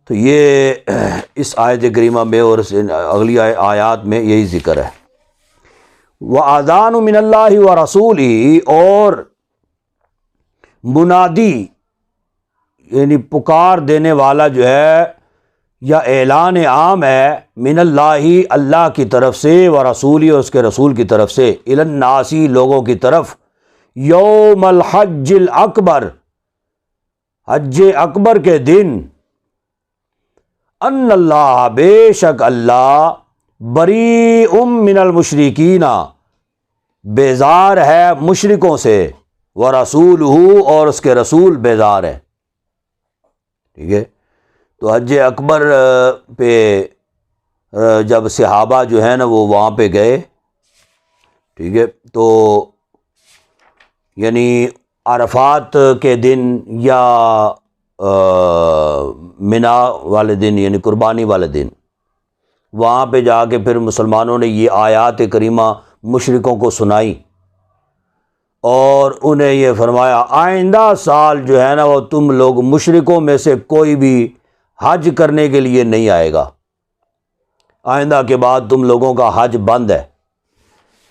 تو یہ اس آیت کریمہ میں اور اگلی آیات میں یہی ذکر ہے۔ وَأَذَانٌ مِّنَ اللَّهِ وَرَسُولِهِ، اور منادی یعنی پکار دینے والا جو ہے یا اعلان عام ہے، من اللہ اللہ کی طرف سے، ورسولی اور اس کے رسول کی طرف سے، الی الناس لوگوں کی طرف، یوم الحج الاکبر حج اکبر کے دن، ان اللہ بے شک اللہ، بریء من المشرکین بیزار ہے مشرکوں سے، ورسولہ اور اس کے رسول بیزار ہے، ٹھیک ہے۔ تو حج اکبر پہ جب صحابہ جو ہے نا وہ وہاں پہ گئے، ٹھیک ہے، تو یعنی عرفات کے دن یا منا والے دن یعنی قربانی والے دن، وہاں پہ جا کے پھر مسلمانوں نے یہ آیات کریمہ مشرکوں کو سنائی اور انہیں یہ فرمایا آئندہ سال جو ہے نا وہ تم لوگ مشرکوں میں سے کوئی بھی حج کرنے کے لیے نہیں آئے گا، آئندہ کے بعد تم لوگوں کا حج بند ہے۔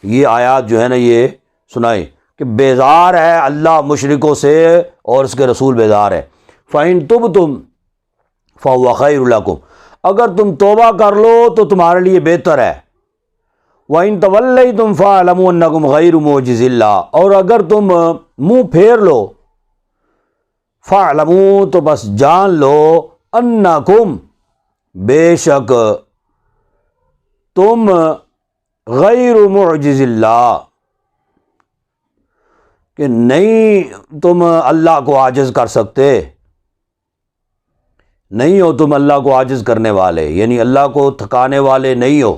یہ آیات جو ہے نا یہ سنائی کہ بیزار ہے اللہ مشرکوں سے اور اس کے رسول بیزار ہے۔ فَإِن تُبْتُمْ فَهُوَ خَيْرٌ لَكُمْ، اگر تم توبہ کر لو تو تمہارے لیے بہتر ہے۔ وَإِن تَوَلَّيْتُمْ فَاعْلَمُوا أَنَّكُمْ غَيْرُ مُعْجِزِ اللَّهِ، اور اگر تم منہ پھیر لو، فَاعْلَمُوا تو بس جان لو، أَنَّكُمْ بے شک تم غیر معجز اللہ، کہ نہیں تم اللہ کو عاجز کر سکتے، نہیں ہو تم اللہ کو عاجز کرنے والے، یعنی اللہ کو تھکانے والے نہیں ہو،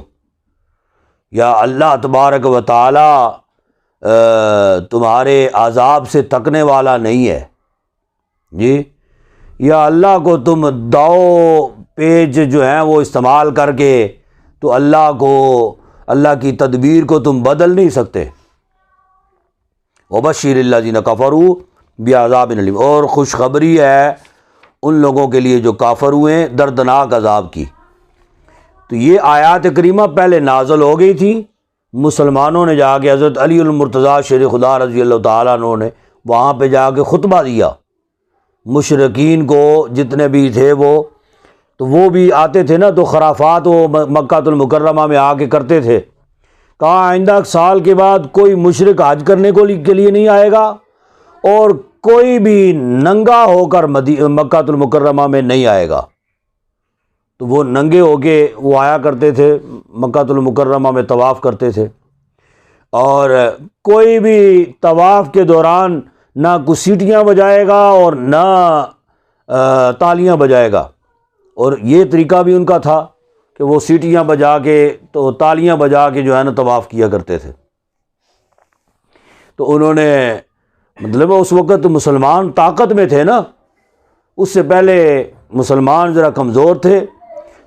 یا اللہ تبارک و تعالی تمہارے عذاب سے تکنے والا نہیں ہے، جی، یا اللہ کو تم داؤ پیج جو ہیں وہ استعمال کر کے تو اللہ کی تدبیر کو تم بدل نہیں سکتے۔ وَبَشِّرِ الَّذِينَ كَفَرُوا بِعَذَابٍ أَلِيمٍ، اور خوشخبری ہے ان لوگوں کے لیے جو کافر ہوئے ہیں دردناک عذاب کی۔ تو یہ آیات کریمہ پہلے نازل ہو گئی تھی، مسلمانوں نے جا کے حضرت علی المرتضیٰ شیر خدا رضی اللہ تعالیٰ عنہ نے وہاں پہ جا کے خطبہ دیا، مشرکین کو جتنے بھی تھے وہ بھی آتے تھے نا، تو خرافات وہ مکہ المکرمہ میں آ کے کرتے تھے، کہا آئندہ سال کے بعد کوئی مشرک حج کرنے کے لیے نہیں آئے گا، اور کوئی بھی ننگا ہو کر مکہ المکرمہ میں نہیں آئے گا۔ تو وہ ننگے ہو کے وہ آیا کرتے تھے، مکہ المکرمہ میں طواف کرتے تھے، اور کوئی بھی طواف کے دوران نہ کچھ سیٹیاں بجائے گا اور نہ تالیاں بجائے گا، اور یہ طریقہ بھی ان کا تھا کہ وہ سیٹیاں بجا کے تو تالیاں بجا کے جو ہے نا طواف کیا کرتے تھے۔ تو انہوں نے مطلب اس وقت مسلمان طاقت میں تھے نا، اس سے پہلے مسلمان ذرا کمزور تھے،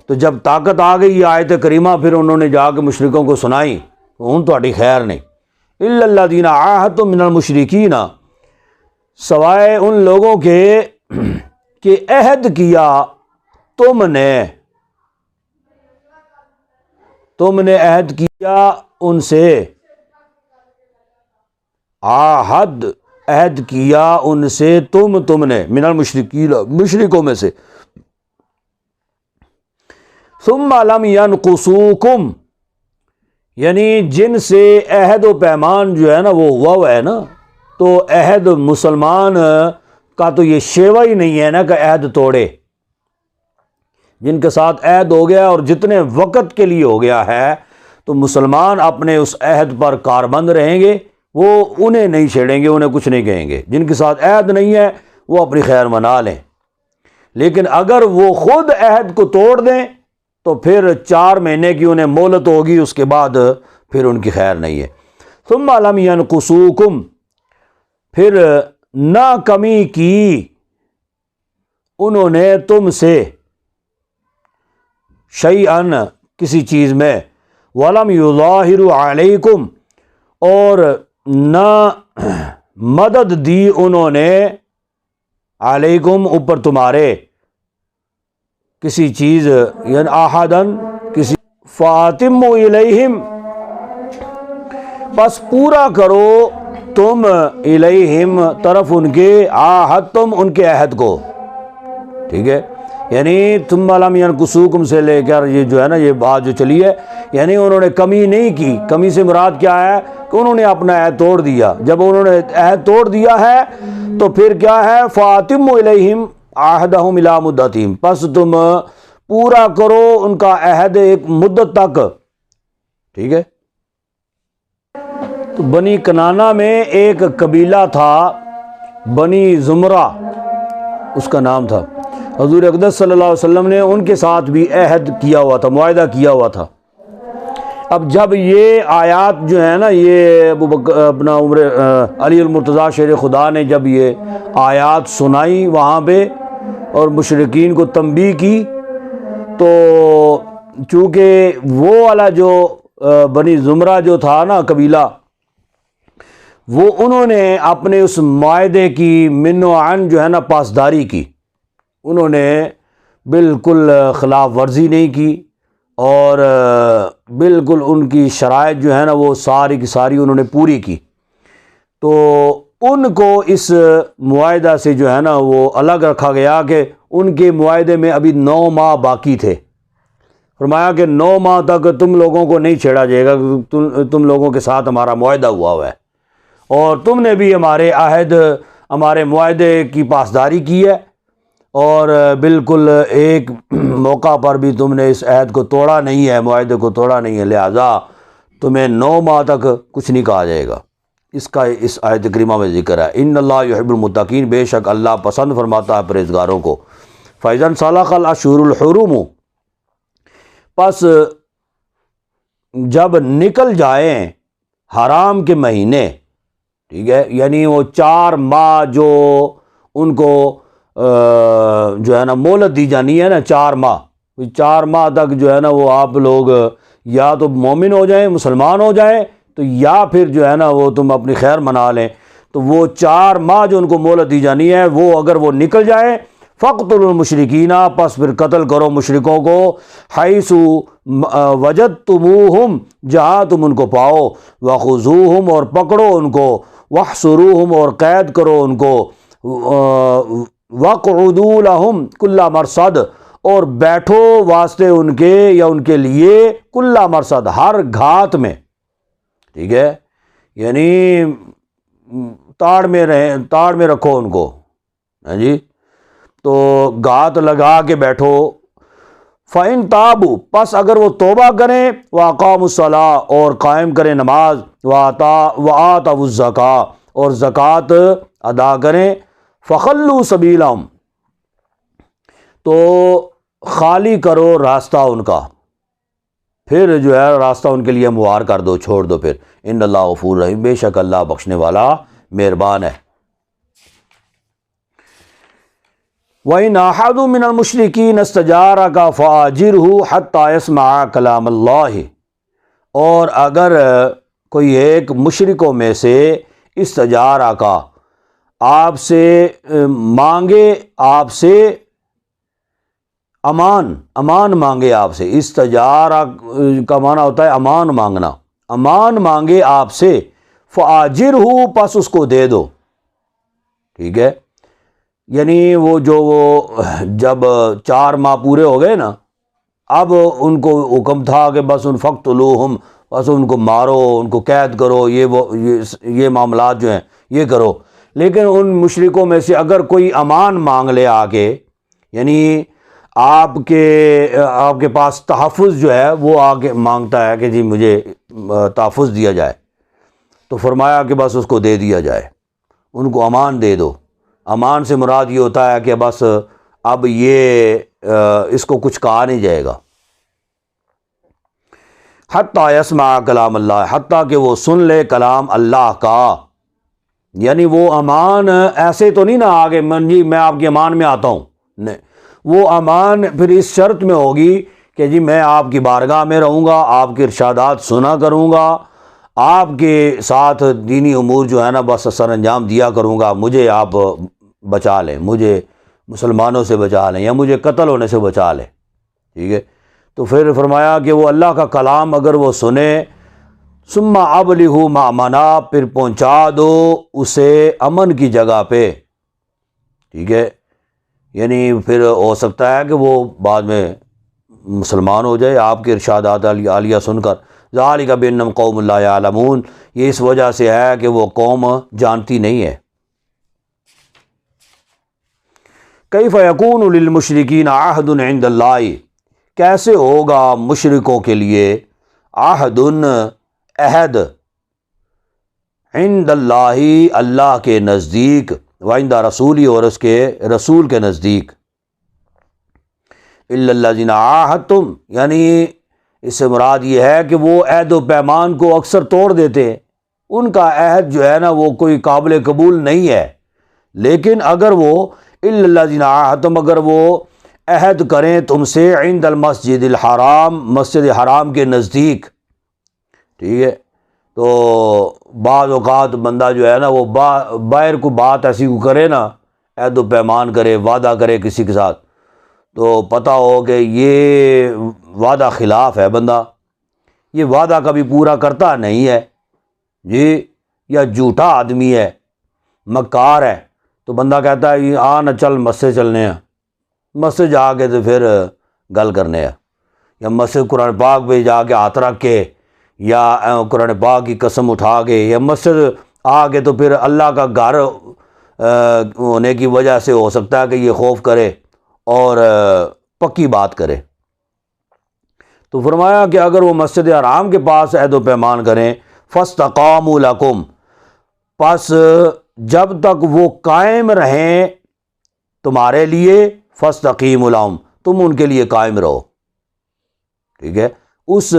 تو جب طاقت آ گئی یہ آیت کریمہ پھر انہوں نے جا کے مشرکوں کو سنائی، ہوں تہاڈی خیر نہیں، الا الذین عاہدتم من المشرکین، سوائے ان لوگوں کے کہ عہد کیا تم نے تم نے عہد کیا ان سے، عہد کیا ان سے تم نے، من المشرکین، مشرکوں میں سے، ثم لم ينقصوکم، یعنی جن سے عہد و پیمان جو ہے نا وہ ہوا ہے نا، تو عہد مسلمان کا تو یہ شیوا ہی نہیں ہے نا کہ عہد توڑے، جن کے ساتھ عہد ہو گیا اور جتنے وقت کے لیے ہو گیا ہے تو مسلمان اپنے اس عہد پر کاربند رہیں گے، وہ انہیں نہیں چھیڑیں گے، انہیں کچھ نہیں کہیں گے۔ جن کے ساتھ عہد نہیں ہے وہ اپنی خیر منا لیں، لیکن اگر وہ خود عہد کو توڑ دیں تو پھر 4 مہینے کی انہیں مہلت ہوگی، اس کے بعد پھر ان کی خیر نہیں ہے۔ ثم لم ينقصوکم، پھر نہ کمی کی انہوں نے تم سے، شیئن، کسی چیز میں، ولم یظاہروا علیکم، اور نہ مدد دی انہوں نے، علیکم، اوپر تمہارے، کسی چیز، یعنی احدن، کسی، فاتموا الیہم، بس پورا کرو تم، الیہم، طرف ان کے، عاہدتم، ان کے عہد کو، ٹھیک ہے، یعنی ثم لم ينقصوکم سے لے کر یہ جو ہے نا یہ بات جو چلی ہے، یعنی انہوں نے کمی نہیں کی۔ کمی سے مراد کیا ہے کہ انہوں نے اپنا عہد توڑ دیا۔ جب انہوں نے عہد توڑ دیا ہے تو پھر کیا ہے، فاتموا الیہم عہدہم الی مدتہم، پس تم پورا کرو ان کا عہد ایک مدت تک، ٹھیک ہے۔ تو بنی کنانہ میں ایک قبیلہ تھا، بنی زمرہ اس کا نام تھا، حضور اقدس صلی اللہ علیہ وسلم نے ان کے ساتھ بھی عہد کیا ہوا تھا، معاہدہ کیا ہوا تھا۔ اب جب یہ آیات جو ہے نا، یہ اپنا علی المرتضیٰ شیر خدا نے جب یہ آیات سنائی وہاں پہ اور مشرکین کو تنبیہ کی، تو چونکہ وہ والا جو بنی زمرہ جو تھا نا قبیلہ، وہ انہوں نے اپنے اس معاہدے کی من و عن جو ہے نا پاسداری کی، انہوں نے بالکل خلاف ورزی نہیں کی، اور بالکل ان کی شرائط جو ہے نا وہ ساری کی ساری انہوں نے پوری کی۔ تو ان کو اس معاہدہ سے جو ہے نا وہ الگ رکھا گیا کہ ان کے معاہدے میں ابھی 9 ماہ باقی تھے۔ فرمایا کہ 9 ماہ تک تم لوگوں کو نہیں چھیڑا جائے گا، تم لوگوں کے ساتھ ہمارا معاہدہ ہوا ہے، اور تم نے بھی ہمارے عہد، ہمارے معاہدے کی پاسداری کی ہے، اور بالکل ایک موقع پر بھی تم نے اس عہد کو توڑا نہیں ہے، معاہدے کو توڑا نہیں ہے، لہذا تمہیں 9 ماہ تک کچھ نہیں کہا جائے گا۔ اس کا اس آیت کریمہ میں ذکر ہے، ان اللہ یحب المتقین، بے شک اللہ پسند فرماتا ہے پرہیزگاروں کو۔ فَإِذَا انسَلَخَ الْأَشْهُرُ الْحُرُمُ، پس جب نکل جائیں حرام کے مہینے، ٹھیک ہے، یعنی وہ 4 ماہ جو ان کو جو ہے نا مہلت دی جانی ہے نا، 4 ماہ، 4 ماہ تک جو ہے نا وہ آپ لوگ یا تو مومن ہو جائیں، مسلمان ہو جائیں، تو یا پھر جو ہے نا وہ تم اپنی خیر منا لیں۔ تو وہ 4 ماہ جو ان کو مہلت دی جانی ہے، وہ اگر وہ نکل جائے، فَاقْتُلُوا الْمُشْرِكِينَ، پس پھر قتل کرو مشرکوں کو، حَيْثُ وَجَدْتُمُوهُمْ، جہاں تم ان کو پاؤ، وَخُذُوهُمْ، اور پکڑو ان کو، وَاحْصُرُوهُمْ، اور قید کرو ان کو، وَاقْعُدُوا لَهُمْ كُلَّ مَرْصَدٍ، اور بیٹھو واسطے ان کے یا ان کے لیے، کُلَّ مَرْصَدٍ، ہر گھات میں، ٹھیک ہے، یعنی تاڑ میں رکھو ان کو، ہاں جی، تو گھات لگا کے بیٹھو۔ فَإِن تَابُوا، پس اگر وہ توبہ کریں، وَأَقَامُوا الصَّلَاةَ، اور قائم کریں نماز، وَآتَوُا الزَّكَاةَ، اور زکوٰۃ ادا کریں، فَخَلُّوا سَبِيلَهُمْ، تو خالی کرو راستہ ان کا، پھر جو ہے راستہ ان کے لیے ہموار کر دو، چھوڑ دو پھر۔ ان اللہ غفور رحیم، بے شک اللہ بخشنے والا مہربان ہے۔ وَإِنْ أَحَدٌ مِّنَ الْمُشْرِكِينَ اسْتَجَارَكَ فَأَجِرْهُ حَتَّى يَسْمَعَ كَلَامَ اللَّهِ، اور اگر کوئی ایک مشرکوں میں سے استجارہ کا، آپ سے مانگے، آپ سے امان مانگے آپ سے. استجارہ کا معنی ہوتا ہے امان مانگنا. امان مانگے آپ سے. فآجرہ پس اس کو دے دو. ٹھیک ہے, یعنی وہ جب 4 ماہ پورے ہو گئے نا, اب ان کو حکم تھا کہ بس ان فقتلوہم, بس ان کو مارو, ان کو قید کرو, یہ معاملات جو ہیں یہ کرو. لیکن ان مشرکوں میں سے اگر کوئی امان مانگ لے آگے, یعنی آپ کے پاس تحفظ جو ہے وہ آگے مانگتا ہے کہ جی مجھے تحفظ دیا جائے, تو فرمایا کہ بس اس کو دے دیا جائے, ان کو امان دے دو. امان سے مراد یہ ہوتا ہے کہ بس اب یہ اس کو کچھ کہا نہیں جائے گا. حتیٰ یسمع کلام اللہ, حتیٰ کہ وہ سن لے کلام اللہ کا. یعنی وہ امان ایسے تو نہیں نا آگے جی میں آپ کے امان میں آتا ہوں, نہیں, وہ امان پھر اس شرط میں ہوگی کہ جی میں آپ کی بارگاہ میں رہوں گا, آپ کے ارشادات سنا کروں گا, آپ کے ساتھ دینی امور جو ہے نا بس سر انجام دیا کروں گا, مجھے آپ بچا لیں, مجھے مسلمانوں سے بچا لیں یا مجھے قتل ہونے سے بچا لیں. ٹھیک ہے, تو پھر فرمایا کہ وہ اللہ کا کلام اگر وہ سنے, ثم ابلغوا مأمنا, پھر پہنچا دو اسے امن کی جگہ پہ. ٹھیک ہے, یعنی پھر ہو سکتا ہے کہ وہ بعد میں مسلمان ہو جائے آپ کے ارشادات عالیہ سن کر. ذالک بأنہم قوم لا یعلمون, یہ اس وجہ سے ہے کہ وہ قوم جانتی نہیں ہے. کیف یکون للمشرکین عہد عند اللہ, کیسے ہوگا مشرکوں کے لیے عہد عہد عند اللہ اللہ کے نزدیک, وعند رسولی اور اس کے رسول کے نزدیک. الا الذین عاہدتم, یعنی اس سے مراد یہ ہے کہ وہ عہد و پیمان کو اکثر توڑ دیتے ہیں, ان کا عہد جو ہے نا وہ کوئی قابل قبول نہیں ہے. لیکن اگر وہ الا الذین عاہدتم, اگر وہ عہد کریں تم سے عند المسجد الحرام, مسجد حرام کے نزدیک. ٹھیک ہے, تو بعض اوقات بندہ جو ہے نا وہ باہر کو بات ایسی کو کرے نا, عہد و پیمان کرے, وعدہ کرے کسی کے ساتھ, تو پتہ ہو کہ یہ وعدہ خلاف ہے, بندہ یہ وعدہ کبھی پورا کرتا نہیں ہے جی, یا جھوٹا آدمی ہے, مکار ہے. تو بندہ کہتا ہے آ نہ چل مسجد چلنے ہیں, مسجد جا کے تو پھر گل کرنے ہیں, یا مسجد قرآن پاک پہ جا کے ہاتھ رکھ کے, یا قرآن پاک کی قسم اٹھا کے, یا مسجد آ کے تو پھر اللہ کا گھر ہونے کی وجہ سے ہو سکتا ہے کہ یہ خوف کرے اور پکی بات کرے. تو فرمایا کہ اگر وہ مسجد حرام کے پاس عہد و پیمان کریں, فاستقاموا لکم, پس جب تک وہ قائم رہیں تمہارے لیے, فاستقیموا لہم, تم ان کے لیے قائم رہو. ٹھیک ہے, اس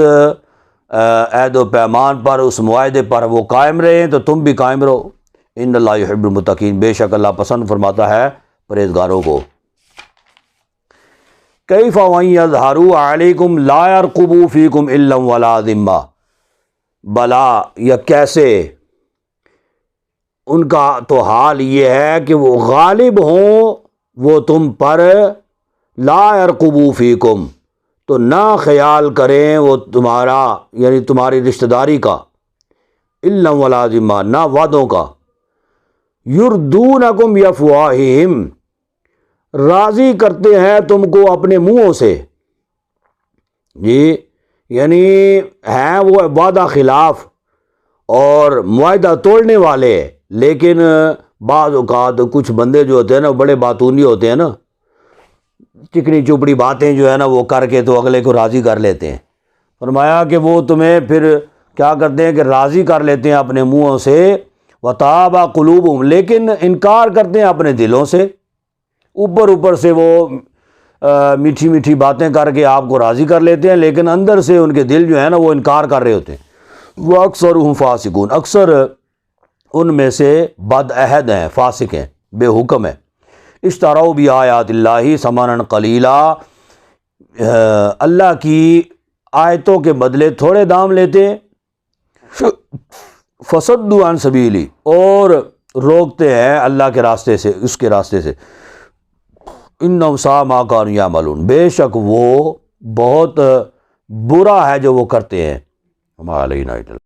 عہد و پیمان پر, اس معاہدے پر وہ قائم رہیں تو تم بھی قائم رہو. ان اللہ یحب المتقین, بے شک اللہ پسند فرماتا ہے پرہیزگاروں کو. کیف وَإِن یظہروا علیکم لا یرقبوا فیکم الا ولا ذمہ, بلا یا کیسے, ان کا تو حال یہ ہے کہ وہ غالب ہوں وہ تم پر, لا یرقبوا فیکم, تو نہ خیال کریں وہ تمہارا یعنی تمہاری رشتہ داری کا, الا ولا ذمہ, نہ وعدوں کا. یردونکم بافواہہم, راضی کرتے ہیں تم کو اپنے منہوں سے جی, یعنی ہیں وہ وعدہ خلاف اور معاہدہ توڑنے والے. لیکن بعض اوقات کچھ بندے جو ہوتے ہیں نا بڑے باتونی ہوتے ہیں نا, چکنی چپڑی باتیں جو ہے نا وہ کر کے تو اگلے کو راضی کر لیتے ہیں. فرمایا کہ وہ تمہیں پھر کیا کرتے ہیں کہ راضی کر لیتے ہیں اپنے منہوں سے, وطاب قلوبہم, لیکن انکار کرتے ہیں اپنے دلوں سے. اوپر سے وہ میٹھی میٹھی باتیں کر کے آپ کو راضی کر لیتے ہیں, لیکن اندر سے ان کے دل جو ہے نا وہ انکار کر رہے ہوتے ہیں. وہ اکثرهم فاسقون, اکثر ان میں سے بد عہد ہیں, فاسق ہیں, بے حکم ہیں. اشتروا بآیات اللہ ثمنا قلیلا, اللہ کی آیتوں کے بدلے تھوڑے دام لیتے ہیں. فصدوا عن سبیلی, اور روکتے ہیں اللہ کے راستے سے, اس کے راستے سے. انہم ساء ما کانوا یعملون، بے شک وہ بہت برا ہے جو وہ کرتے ہیں۔ ہم علینا